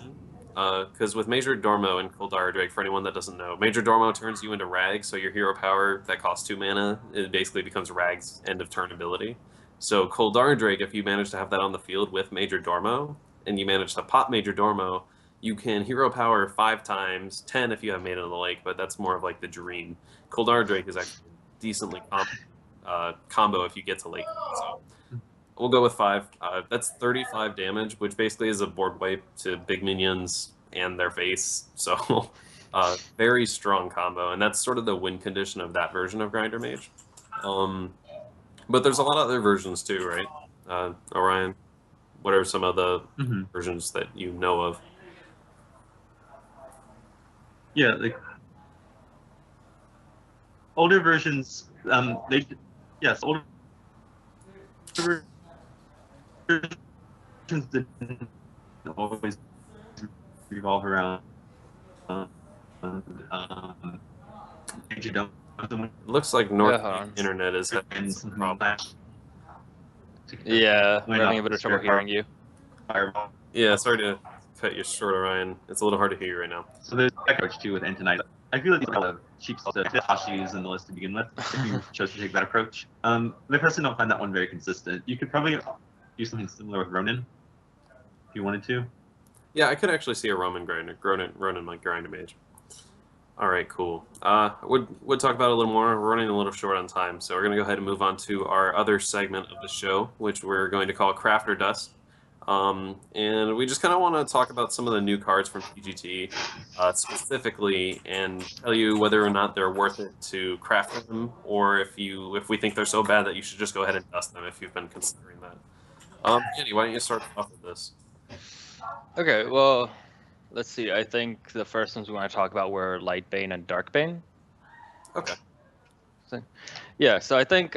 Because with Major Dormo and Koldara Drake, for anyone that doesn't know, Major Dormo turns you into Rag, so your hero power that costs 2 mana, it basically becomes Rag's end of turn ability. So Koldara Drake, if you manage to have that on the field with Major Dormo, and you manage to pop Major Dormo, you can hero power 5 times, 10 if you have Maiden of the Lake, but that's more of like the dream. Koldara Drake is actually decently combo if you get to Lake. So we'll go with 5. That's 35 damage, which basically is a board wipe to big minions and their face. So very strong combo, and that's sort of the win condition of that version of Grinder Mage. But there's a lot of other versions too, right? Orion, what are some of the versions that you know of? Yeah, like older versions, older versions didn't always revolve around Major Domo. It looks like North Internet is having some problems. Yeah, we're having a bit of trouble hearing you. Fireball. Yeah, sorry to cut you short, Orion. It's a little hard to hear you right now. So there's a approach too with Entonite. I feel like these are the cheap stuff that Tashi's in the list to begin with, if you chose to take that approach. I personally don't find that one very consistent. You could probably do something similar with Ronin, if you wanted to. Yeah, I could actually see a Ronin like Grinder Mage. All right, cool. Would talk about it a little more. We're running a little short on time, so we're going to go ahead and move on to our other segment of the show, which we're going to call Craft or Dust. And we just kind of want to talk about some of the new cards from PGT specifically, and tell you whether or not they're worth it to craft them, or if we think they're so bad that you should just go ahead and dust them if you've been considering that. Andy, why don't you start off with this? Okay, well, let's see. I think the first ones we want to talk about were Lightbane and Darkbane. Okay. Yeah, so I think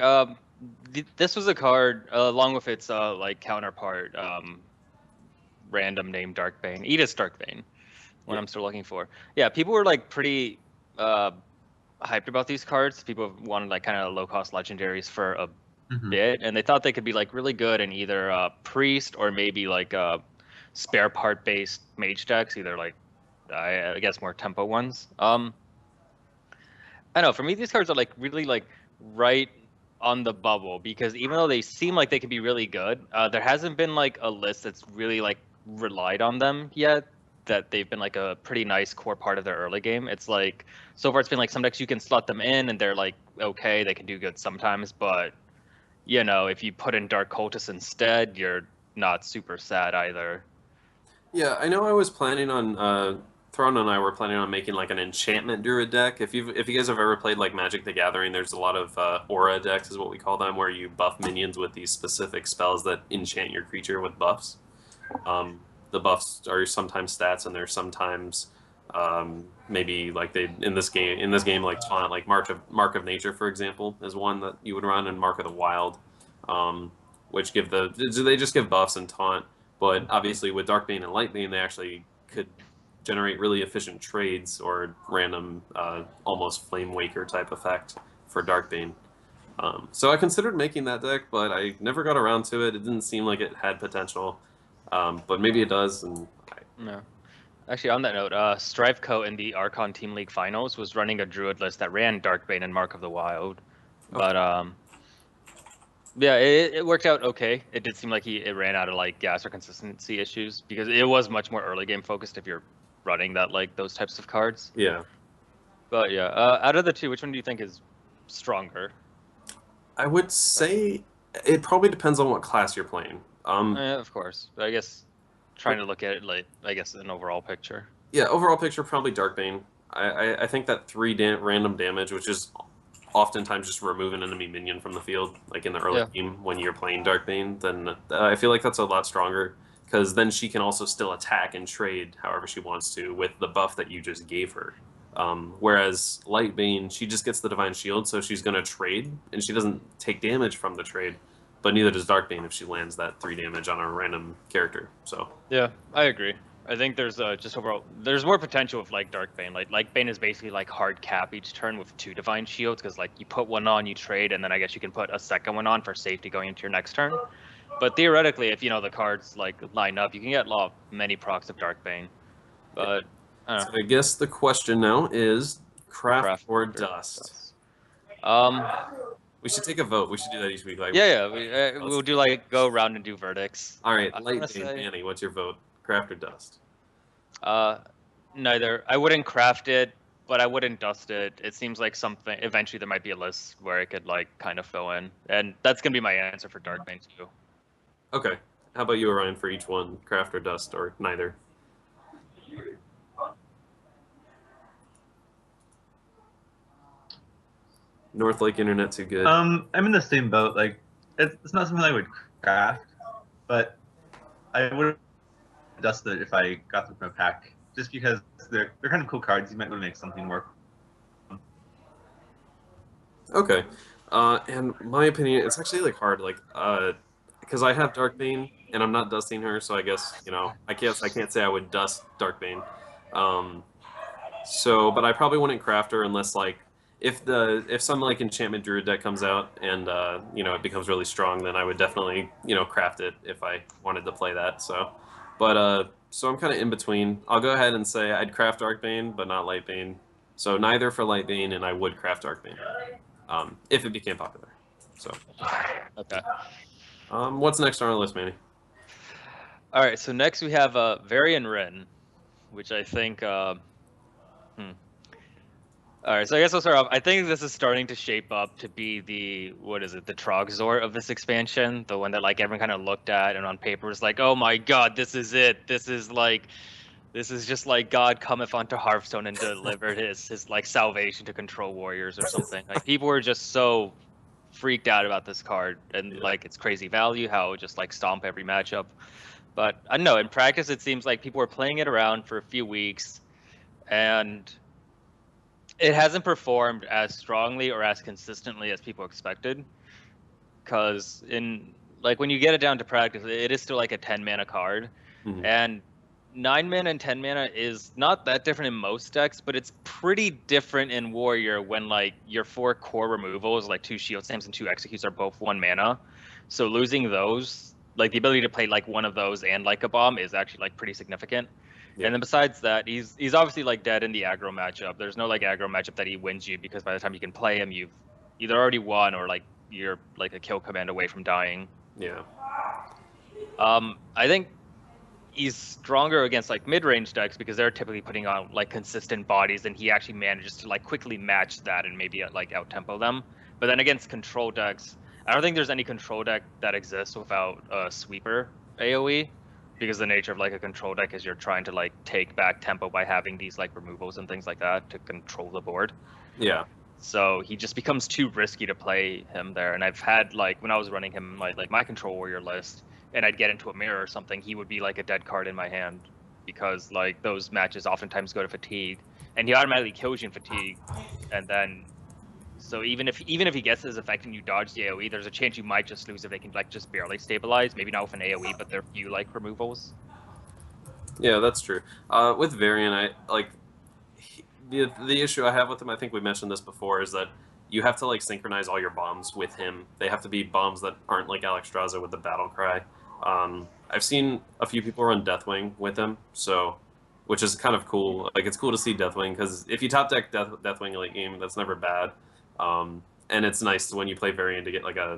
this was a card along with its like counterpart, random name Darkbane, Edith's Darkbane, what I'm still looking for. Yeah, people were like pretty hyped about these cards. People wanted like kind of low cost legendaries for a bit, and they thought they could be like really good in either priest or maybe like spare part based mage decks, either like I guess more tempo ones. I know for me these cards are like really like right on the bubble, because even though they seem like they could be really good, there hasn't been like a list that's really like relied on them yet, that they've been like a pretty nice core part of their early game. It's like so far it's been like some decks you can slot them in and they're like okay, they can do good sometimes, but you know, if you put in Dark Cultist instead, you're not super sad either. Yeah, I know I was planning on Throne and I were planning on making like an enchantment druid deck. If you guys have ever played like Magic the Gathering, there's a lot of aura decks is what we call them, where you buff minions with these specific spells that enchant your creature with buffs. The buffs are sometimes stats, and they're sometimes maybe like in this game like taunt, like Mark of Nature, for example, is one that you would run, and Mark of the Wild, which they just give buffs and taunt. But obviously with Darkbane and Lightbane, they actually could generate really efficient trades or random almost Flame Waker type effect for Darkbane. So I considered making that deck, but I never got around to it. It didn't seem like it had potential, but maybe it does. No. Actually, on that note, Striveco in the Archon Team League Finals was running a Druid list that ran Darkbane and Mark of the Wild. Okay. But Yeah, it worked out okay. It did seem like it ran out of like gas or consistency issues because it was much more early game focused if you're running that like those types of cards. Yeah. But yeah, out of the two, which one do you think is stronger? I would say it probably depends on what class you're playing. Of course. But I guess trying to look at it like I guess an overall picture. Yeah, overall picture probably Darkbane. I think that random damage, which is oftentimes just remove an enemy minion from the field, like in the early Yeah. game when you're playing Darkbane, then I feel like that's a lot stronger because then she can also still attack and trade however she wants to with the buff that you just gave her. Whereas Lightbane, she just gets the Divine Shield, so she's going to trade, and she doesn't take damage from the trade, but neither does Darkbane if she lands that 3 damage on a random character. So Yeah, I agree. I think there's just overall there's more potential with like Darkbane. Like Bane is basically like hard cap each turn with 2 Divine Shields because like you put one on, you trade, and then I guess you can put a second one on for safety going into your next turn. But theoretically, if you know the cards like line up, you can get many procs of Darkbane. But So I guess the question now is craft or Craft dust? Um, We should take a vote. We should do that each week. Like, yeah, we'll do like go around and do verdicts. all right, I'm Light gonna Bane, say- Manny, what's your vote? Craft or dust? Neither. I wouldn't craft it, but I wouldn't dust it. It seems like something. Eventually, there might be a list where it could like kind of fill in, and that's gonna be my answer for Darkbane too. Okay. How about you, Orion, for each one? Craft or dust, or neither? North Lake Internet too good. I'm in the same boat. Like, it's not something I would craft, but I would dust it if I got them from a pack, just because they're kind of cool cards. You might want to make something work. Okay. And my opinion, it's actually like hard, like, because I have Darkbane and I'm not dusting her, so I guess I can't say I would dust Darkbane. But I probably wouldn't craft her unless like if some like enchantment druid deck comes out and it becomes really strong, then I would definitely craft it if I wanted to play that. So I'm kind of in between. I'll go ahead and say I'd craft Darkbane, but not Lightbane. So neither for Lightbane, and I would craft Darkbane if it became popular. So Okay. what's next on our list, Manny? All right. So next we have Varian Rin, which I think. All right, so I guess I'll start off. I think this is starting to shape up to be the the Trogzor of this expansion, the one that like everyone kind of looked at and on paper was like, oh my god, this is it. This is just like God cometh onto Hearthstone and delivered his like salvation to control warriors or something. Like people were just so freaked out about this card and like its crazy value, how it would just like stomp every matchup. But I don't know. In practice, it seems like people were playing it around for a few weeks, and it hasn't performed as strongly or as consistently as people expected. Because in like when you get it down to practice, it is still like a 10 mana card, and 9 mana and 10 mana is not that different in most decks, but it's pretty different in Warrior when like your 4 core removals, like 2 Shield Stamps and 2 Executes, are both 1 mana. So losing those, like the ability to play like one of those and like a bomb, is actually like pretty significant. Yeah. And then besides that, he's obviously like dead in the aggro matchup. There's no like aggro matchup that he wins you, because by the time you can play him, you've either already won or like you're like a kill command away from dying. Yeah. I think he's stronger against like mid-range decks because they're typically putting on like consistent bodies, and he actually manages to like quickly match that and maybe like out-tempo them. But then against control decks, I don't think there's any control deck that exists without a sweeper AoE, because the nature of like a control deck is you're trying to like take back tempo by having these like removals and things like that to control the board. Yeah. So he just becomes too risky to play him there. And I've had like when I was running him like my control warrior list, and I'd get into a mirror or something, he would be like a dead card in my hand, because like those matches oftentimes go to fatigue, and he automatically kills you in fatigue. And then so even if he gets his effect and you dodge the AoE, there's a chance you might just lose if they can like just barely stabilize. Maybe not with an AoE, but there are few like removals. Yeah, that's true. With Varian, I like the issue I have with him. I think we mentioned this before, is that you have to like synchronize all your bombs with him. They have to be bombs that aren't like Alexstrasza with the battle cry. I've seen a few people run Deathwing with him, so which is kind of cool. Like it's cool to see Deathwing, because if you top deck Deathwing late game, that's never bad. And it's nice when you play Varian to get like I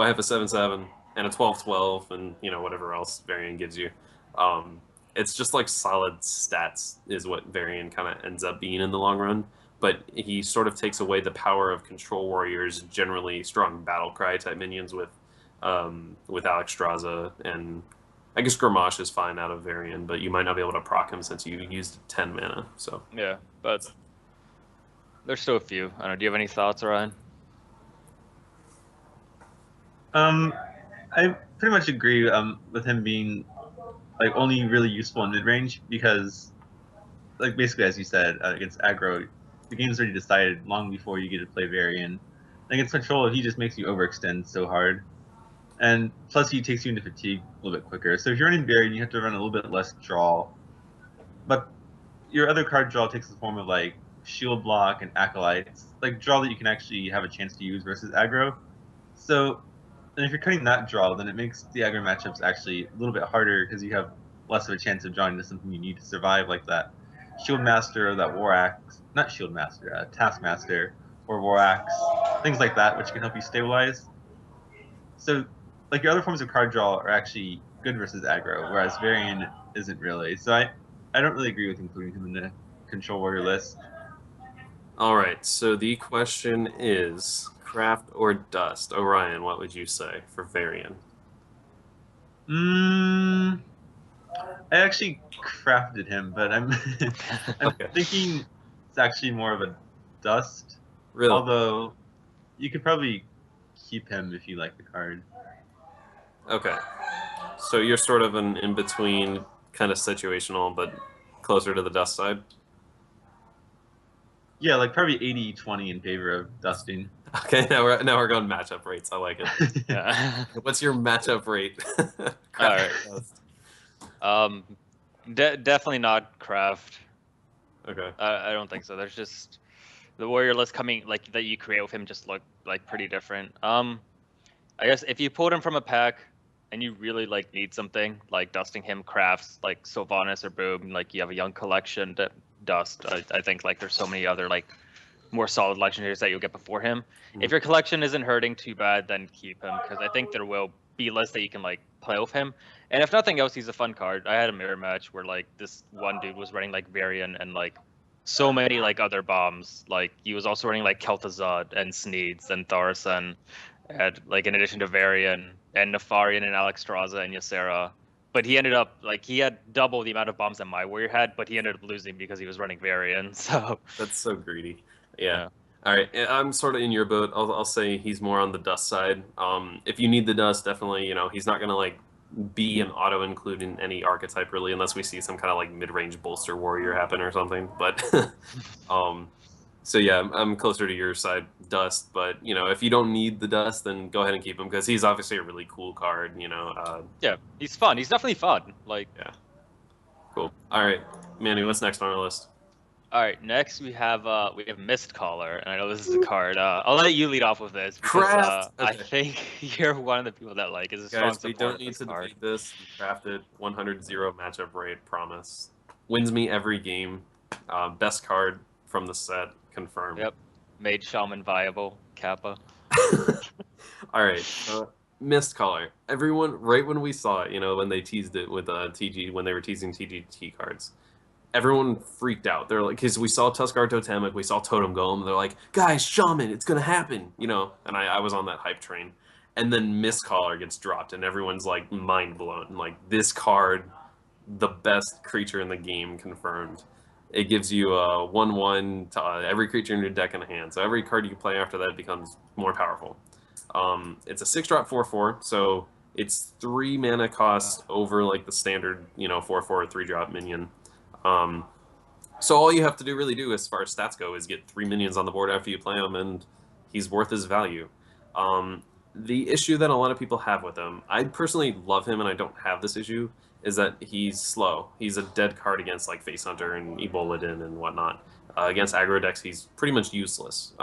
have a 7/7 and a 12/12 and whatever else Varian gives you. Um, it's just like solid stats is what Varian kind of ends up being in the long run. But he sort of takes away the power of Control Warriors, generally strong battle cry type minions with Alex Straza, and I guess Gramash is fine out of Varian, but you might not be able to proc him since you used 10 mana. So Yeah, but there's still a few. I don't know. Do you have any thoughts, Ryan? I pretty much agree with him being like only really useful in mid range because, like basically as you said, against aggro, the game's already decided long before you get to play Varian. Against control, he just makes you overextend so hard, and plus he takes you into fatigue a little bit quicker. So if you're running Varian, you have to run a little bit less draw, but your other card draw takes the form of like shield block and acolytes, like draw that you can actually have a chance to use versus aggro. So, and if you're cutting that draw, then it makes the aggro matchups actually a little bit harder because you have less of a chance of drawing into something you need to survive, like that Shield Master or that War Axe, not Shield Master, Taskmaster or War Axe, things like that, which can help you stabilize. So, like your other forms of card draw are actually good versus aggro, whereas Varian isn't really. So I don't really agree with including him in the Control Warrior list. all right, so the question is craft or dust. Orion, what would you say for Varian? I actually crafted him, but I'm I'm Okay. thinking it's actually more of a dust. Really? Although you could probably keep him if you like the card. Okay. So you're sort of an in-between kind of situational, but closer to the dust side? Yeah, like probably 80-20 in favor of dusting. Okay, now we're going matchup rates. I like it. Yeah. What's your matchup rate? All Craft right. or dust? Definitely not craft. Okay. I don't think so. There's just the warrior list coming like that you create with him just look like pretty different. I guess if you pulled him from a pack and you really like need something like dusting him crafts like Sylvanas or Boom, like you have a young collection that dust. I think like there's so many other like more solid legendaries that you'll get before him. If your collection isn't hurting too bad, then keep him because I think there will be lists that you can like play with him. And if nothing else, he's a fun card. I had a mirror match where like this one dude was running like Varian and like so many like other bombs. Like he was also running like Kel'Thuzad and Sneeds and Thaurissan, and like in addition to Varian and Nefarian and Alexstrasza and Ysera. But he ended up like he had double the amount of bombs that my warrior had, but he ended up losing because he was running Varian. So That's so greedy. Yeah. yeah. All right, I'm sort of in your boat. I'll say he's more on the dust side. If you need the dust, definitely, he's not gonna like be an auto include in any archetype really, unless we see some kind of like mid-range bolster warrior happen or something. But so yeah, I'm closer to your side, dust. But if you don't need the dust, then go ahead and keep him because he's obviously a really cool card. Yeah, he's fun. He's definitely fun. Like, Yeah, cool. All right, Manny, what's next on our list? all right, next we have Mist Caller, and I know this is a card. I'll let you lead off with this because Craft. I Okay. think you're one of the people that like is a strong Guys, we supporter don't of need this to card. debate this. We crafted 100-0 matchup rate, promise. Wins me every game. Best card from the set, confirmed. Yep, made Shaman viable. Kappa. All right, Mist Caller. Everyone, right when we saw it, when they teased it with TG, when they were teasing TGT cards, everyone freaked out. They're like, because we saw Tuskar Totemic, we saw Totem Golem. They're like, guys, Shaman, it's gonna happen, And I was on that hype train. And then Mist Caller gets dropped, and everyone's like mind blown. Like this card, the best creature in the game, confirmed. It gives you a 1/1 to every creature in your deck and a hand. So every card you play after that becomes more powerful. It's a 6-drop 4/4, so it's 3 mana cost over like the standard 4/4 3-drop minion. So all you have to really do as far as stats go is get 3 minions on the board after you play him, and he's worth his value. The issue that a lot of people have with him, I personally love him and I don't have this issue, is that he's slow. He's a dead card against like Face Hunter and Eboladin and whatnot. Against aggro decks, he's pretty much useless.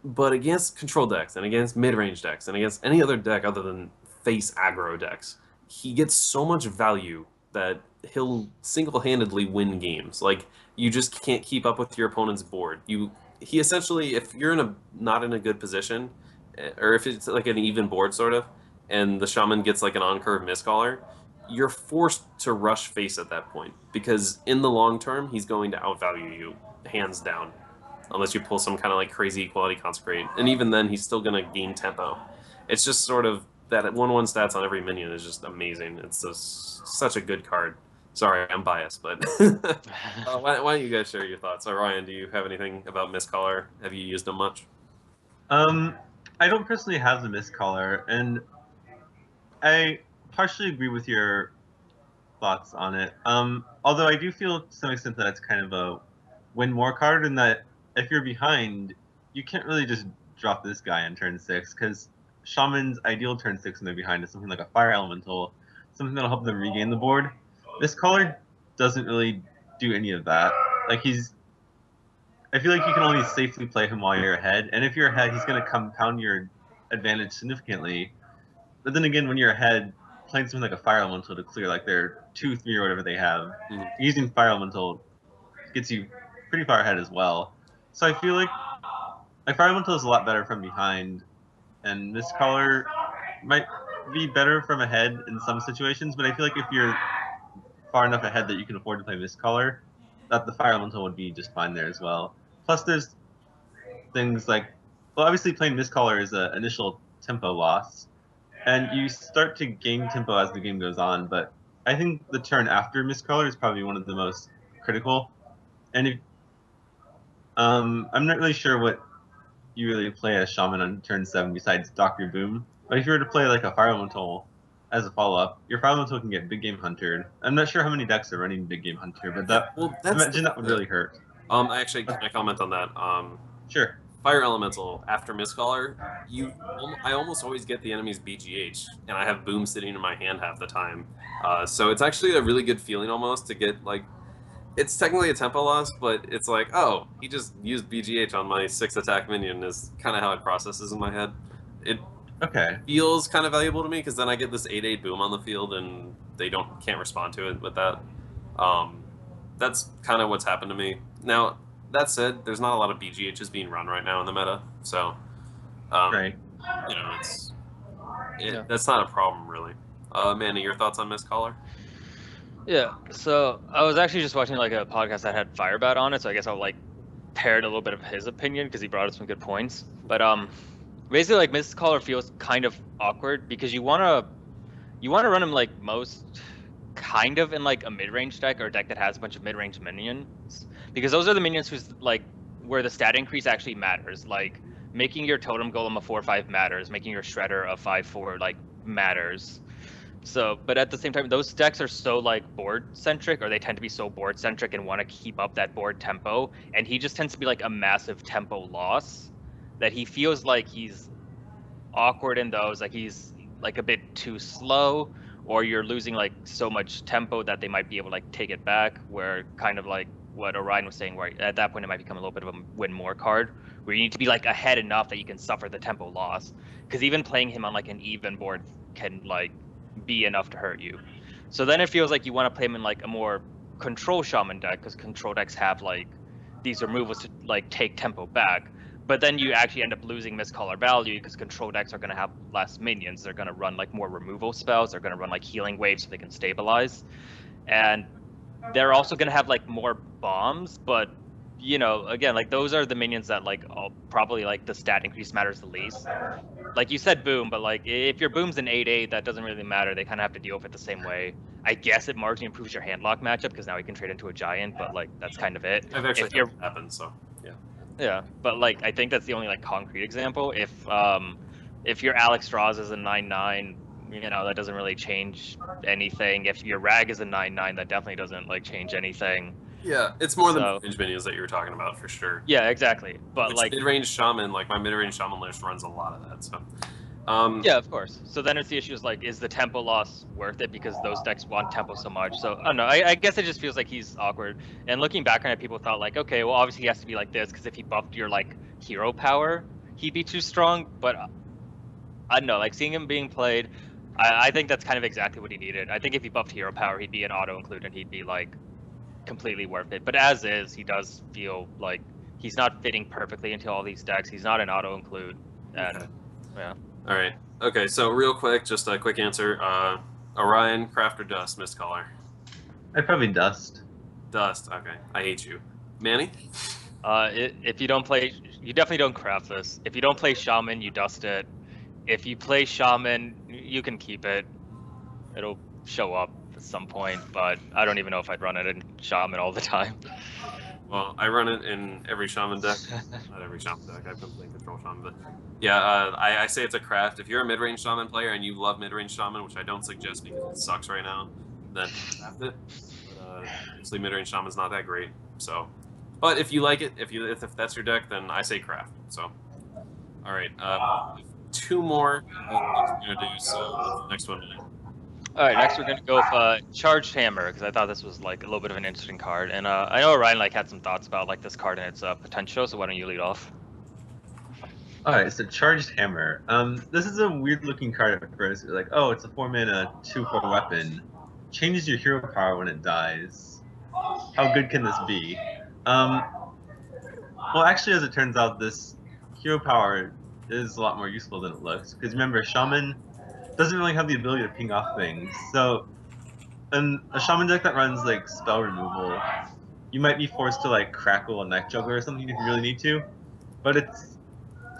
But against control decks and against mid-range decks and against any other deck other than face aggro decks, he gets so much value that he'll single-handedly win games. Like, you just can't keep up with your opponent's board. he essentially, if you're not in a good position, or if it's like an even board sort of, and the shaman gets like an on curve miscaller, you're forced to rush face at that point because in the long term he's going to outvalue you hands down, unless you pull some kind of like crazy equality consecrate, and even then he's still going to gain tempo. It's just sort of that 1/1 stats on every minion is just amazing. It's just such a good card. Sorry, I'm biased, but why don't you guys share your thoughts? Or Ryan, do you have anything about Mistcaller? Have you used them much? I don't personally have the Mistcaller, and I partially agree with your thoughts on it. Although I do feel to some extent that it's kind of a win more card, in that if you're behind, you can't really just drop this guy on turn 6, because Shaman's ideal turn 6 when they're behind is something like a Fire Elemental, something that'll help them regain the board. This color doesn't really do any of that. Like, I feel like you can only safely play him while you're ahead, and if you're ahead, he's going to compound your advantage significantly. But then again, when you're ahead, playing something like a Fire Elemental to clear like their 2/3 or whatever they have, using Fire Elemental gets you pretty far ahead as well. So I feel like Fire Elemental is a lot better from behind, and this color might be better from ahead in some situations, but I feel like if you're far enough ahead that you can afford to play this color, that the Fire Elemental would be just fine there as well. Plus, there's things like, well, obviously playing this color is an initial tempo loss, and you start to gain tempo as the game goes on, but I think the turn after Mistcaller is probably one of the most critical. And if, I'm not really sure what you really play as Shaman on turn 7 besides Dr. Boom, but if you were to play like a Fire Elemental as a follow-up, your Fire Elemental can get Big Game Huntered. I'm not sure how many decks are running Big Game Hunter, but that, I imagine that would really hurt. Actually, can I comment on that? Sure. Fire Elemental after Mistcaller, I almost always get the enemy's BGH, and I have Boom sitting in my hand half the time. So it's actually a really good feeling almost to get like, it's technically a tempo loss, but it's like, oh, he just used BGH on my 6 attack minion is kind of how it processes in my head. It feels kind of valuable to me because then I get this 8/8 Boom on the field and they can't respond to it with that. That's kind of what's happened to me. Now, that said, there's not a lot of BGHs being run right now in the meta, so right. You know, that's not a problem really. Manny, your thoughts on Mistcaller? Yeah, so I was actually just watching like a podcast that had Firebat on it, so I guess I'll like parrot a little bit of his opinion because he brought up some good points. But basically like Mistcaller feels kind of awkward because you wanna run him like most kind of in like a mid-range deck or a deck that has a bunch of mid-range minions, because those are the minions who's like where the stat increase actually matters. Like making your totem golem a 4/5 matters, making your shredder a 5/4 like matters. So, but at the same time, those decks are so like board centric, or they tend to be so board centric and want to keep up that board tempo. And he just tends to be like a massive tempo loss that he feels like he's awkward in those, like he's like a bit too slow, or you're losing like so much tempo that they might be able to like take it back, where kind of like what Orion was saying, where at that point it might become a little bit of a win more card, where you need to be like ahead enough that you can suffer the tempo loss, because even playing him on like an even board can like be enough to hurt you. So then it feels like you want to play him in like a more control shaman deck, because control decks have like these removals to like take tempo back. But then you actually end up losing Mistcaller value because control decks are going to have less minions. They're going to run like more removal spells. They're going to run like healing waves so they can stabilize. And they're also going to have like more bombs. But, you know, again, like those are the minions that like probably like the stat increase matters the least. Like you said Boom, but like if your Boom's an 8/8, that doesn't really matter. They kind of have to deal with it the same way. I guess it marginally improves your handlock matchup because now you can trade into a giant, but like that's kind of it. I've actually had that happen, so yeah. Yeah, but like I think that's the only like concrete example. If your Alex Strauss is a 9/9, you know, that doesn't really change anything. If your Rag is a 9/9, that definitely doesn't like change anything. Yeah, it's more the mid-range minions that you were talking about for sure. Yeah, exactly. But which like mid-range shaman, like my mid-range shaman list runs a lot of that. So yeah, of course. So then it's the issue is like, is the tempo loss worth it because those decks want tempo so much? So I don't know. I guess it just feels like he's awkward. And looking back on it, people thought like, okay, well obviously he has to be like this because if he buffed your like hero power, he'd be too strong. But I don't know. Like seeing him being played, I think that's kind of exactly what he needed. I think if he buffed hero power, he'd be an auto include and he'd be like completely worth it. But as is, he does feel like he's not fitting perfectly into all these decks. He's not an auto include. And Okay. yeah. All right. Okay. So real quick, just a quick answer. Orion, Craft, or Dust? Missed caller. I'd probably Dust. Dust. Okay. I hate you, Manny. If you don't play, you definitely don't craft this. If you don't play Shaman, you dust it. If you play Shaman, you can keep it. It'll show up at some point, but I don't even know if I'd run it in Shaman all the time. Well, I run it in every Shaman deck. Not every Shaman deck. I've been playing Control Shaman, but yeah, I say it's a craft. If you're a mid-range Shaman player and you love mid-range Shaman, which I don't suggest because it sucks right now, then craft it. But obviously, mid-range Shaman's not that great. So, but if you like it, if that's your deck, then I say craft. So, all right, two more things we're gonna do. So what's the next one? All right, next we're gonna go with Charged Hammer because I thought this was like a little bit of an interesting card, and I know Ryan like had some thoughts about like this card and its potential. So why don't you lead off? All right, so Charged Hammer. This is a weird-looking card at first. You're like, oh, it's a 4-mana 2/4 weapon. Changes your hero power when it dies. How good can this be? Well, actually, as it turns out, this hero power is a lot more useful than it looks. Because remember, Shaman doesn't really have the ability to ping off things. So, in a Shaman deck that runs like spell removal, you might be forced to like crackle a Neck Juggler or something if you really need to. But it's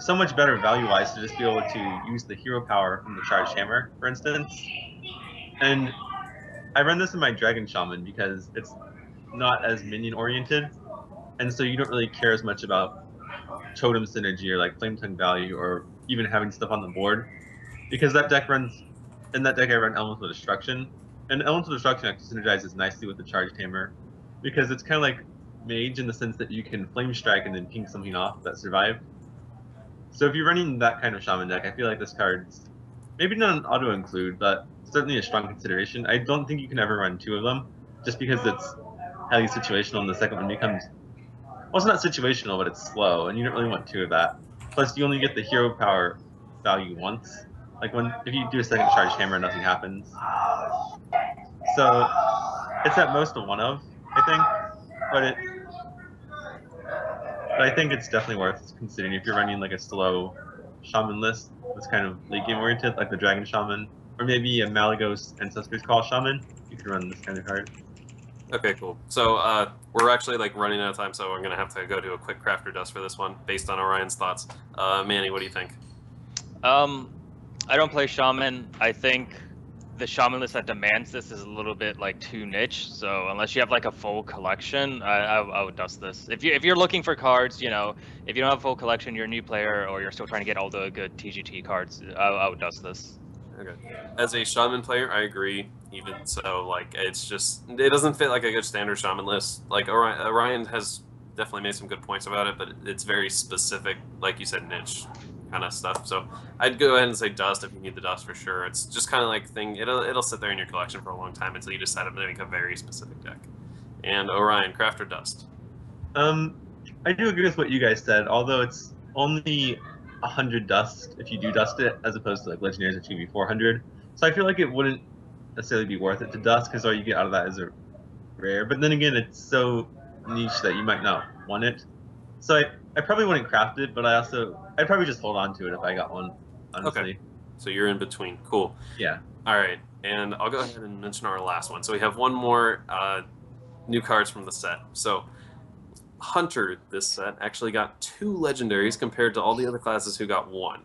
so much better value-wise to just be able to use the hero power from the Charged Hammer, for instance. And I run this in my Dragon Shaman because it's not as minion-oriented, and so you don't really care as much about totem synergy or like flame tongue value or even having stuff on the board, because that deck runs in that deck I run Elemental Destruction, and Elemental Destruction actually synergizes nicely with the Charged Hammer because it's kind of like Mage in the sense that you can Flame Strike and then ping something off that survived. So if you're running that kind of Shaman deck, I feel like this card's maybe not an auto include, but certainly a strong consideration. I don't think you can ever run two of them, just because it's highly situational, and the second one becomes, well, it's not situational, but it's slow, and you don't really want two of that. Plus, you only get the hero power value once. Like if you do a second Charged Hammer, nothing happens. So it's at most a one of, I think, but I think it's definitely worth considering if you're running like a slow Shaman list that's kind of late game oriented, like the Dragon Shaman, or maybe a Malagos Ancestors Call Shaman. You could run this kind of card. Okay, cool. So we're actually like running out of time, so we're gonna have to go to a quick craft or dust for this one, based on Orion's thoughts. Manny, what do you think? I don't play Shaman. I think the Shaman list that demands this is a little bit like too niche. So unless you have like a full collection, I would dust this. If you're looking for cards, you know, if you don't have a full collection, you're a new player, or you're still trying to get all the good TGT cards, I would dust this. Okay. As a Shaman player, I agree. Even so, like it doesn't fit like a good standard Shaman list. Like Orion has definitely made some good points about it, but it's very specific, like you said, niche kind of stuff. So I'd go ahead and say dust if you need the dust for sure. It's just kind of like thing. It'll sit there in your collection for a long time until you decide to make a very specific deck. And Orion, craft or dust? I do agree with what you guys said, although it's only 100 dust if you do dust it, as opposed to like legendaries which can be 400. So I feel like it wouldn't necessarily be worth it to dust because all you get out of that is a rare. But then again, it's so niche that you might not want it. So I probably wouldn't craft it, but I'd probably just hold on to it if I got one, honestly. Okay. So you're in between. Cool. Yeah. All right, and I'll go ahead and mention our last one. So we have one more new cards from the set. So Hunter, this set, actually got 2 legendaries compared to all the other classes who got 1.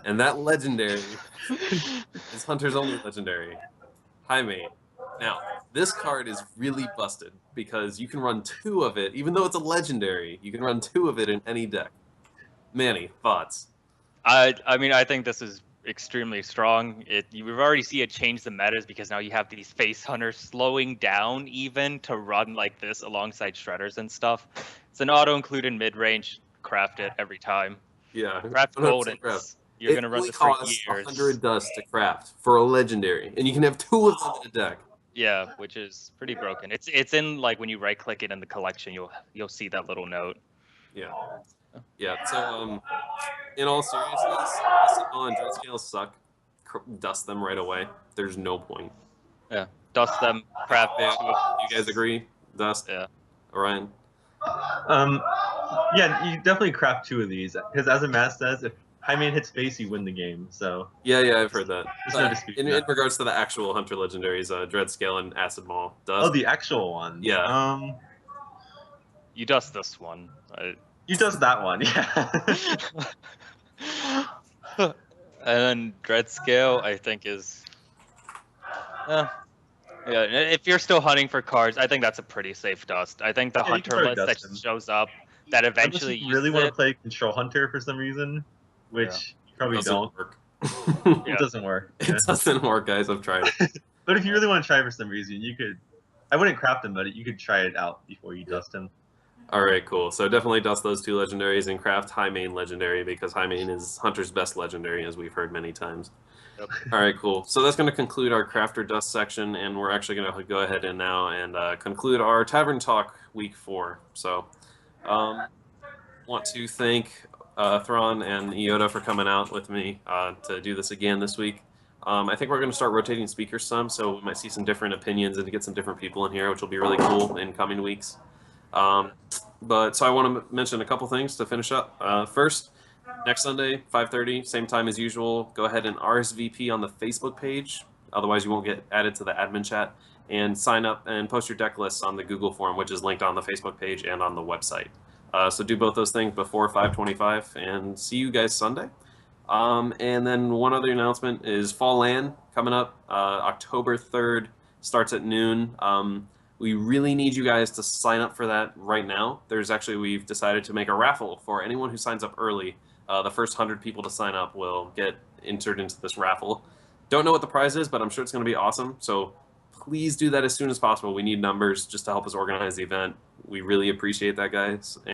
And that legendary is Hunter's only legendary, Jaime. Now, this card is really busted because you can run 2 of it, even though it's a legendary, you can run 2 of it in any deck. Manny, thoughts? I mean, I think this is extremely strong. We've already seen it change the metas because now you have these face hunters slowing down even to run like this alongside shredders and stuff. It's an auto included mid range. Craft it every time. Yeah, Craft Goldens. You're gonna run this for years. 100 dust to craft for a legendary, and you can have 2 of them in a deck. Yeah, which is pretty broken. It's in like when you right click it in the collection, you'll see that little note. Yeah. Yeah. So in all seriousness, on dread scales suck. Dust them right away. There's no point. Yeah, dust them. Craft. You guys agree? Dust. Yeah. Orion. Yeah, you definitely craft 2 of these because as a math says, if high main hits face, you win the game. So Yeah, I've heard that. there's no dispute. In regards to the actual Hunter legendaries, Dread Scale and Acid Maul. Oh, the actual ones. Yeah. You dust this one. You does that one, yeah. And then Dread Scale, I think is. Yeah, if you're still hunting for cards, I think that's a pretty safe dust. I think the Yeah, you can hunter probably list that dust him. shows up that eventually Unless you really want to uses play Control Hunter for some reason, which you probably Doesn't don't. work. Yeah. It doesn't work. It doesn't work, guys. I've tried it. But if you really want to try for some reason, you could. I wouldn't craft him, but you could try it out before you dust him. All right, cool. So definitely dust those 2 legendaries and craft High Main legendary because High Main is Hunter's best legendary, as we've heard many times. Yep. All right, cool. So that's going to conclude our crafter dust section, and we're actually going to go ahead and now conclude our Tavern Talk Week 4. So, want to thank Thrawn and Iota for coming out with me to do this again this week. I think we're going to start rotating speakers some, so we might see some different opinions and get some different people in here, which will be really cool in coming weeks. But so I want to mention a couple things to finish up. First, next Sunday, 5:30, same time as usual. Go ahead and RSVP on the Facebook page. Otherwise, you won't get added to the admin chat. And sign up and post your deck lists on the Google form, which is linked on the Facebook page and on the website. So do both those things before 5:25, and see you guys Sunday. And then one other announcement is Fall LAN coming up October 3rd, starts at noon. We really need you guys to sign up for that right now. We've decided to make a raffle for anyone who signs up early. The first 100 people to sign up will get entered into this raffle. Don't know what the prize is, but I'm sure it's going to be awesome. So please do that as soon as possible. We need numbers just to help us organize the event. We really appreciate that, guys.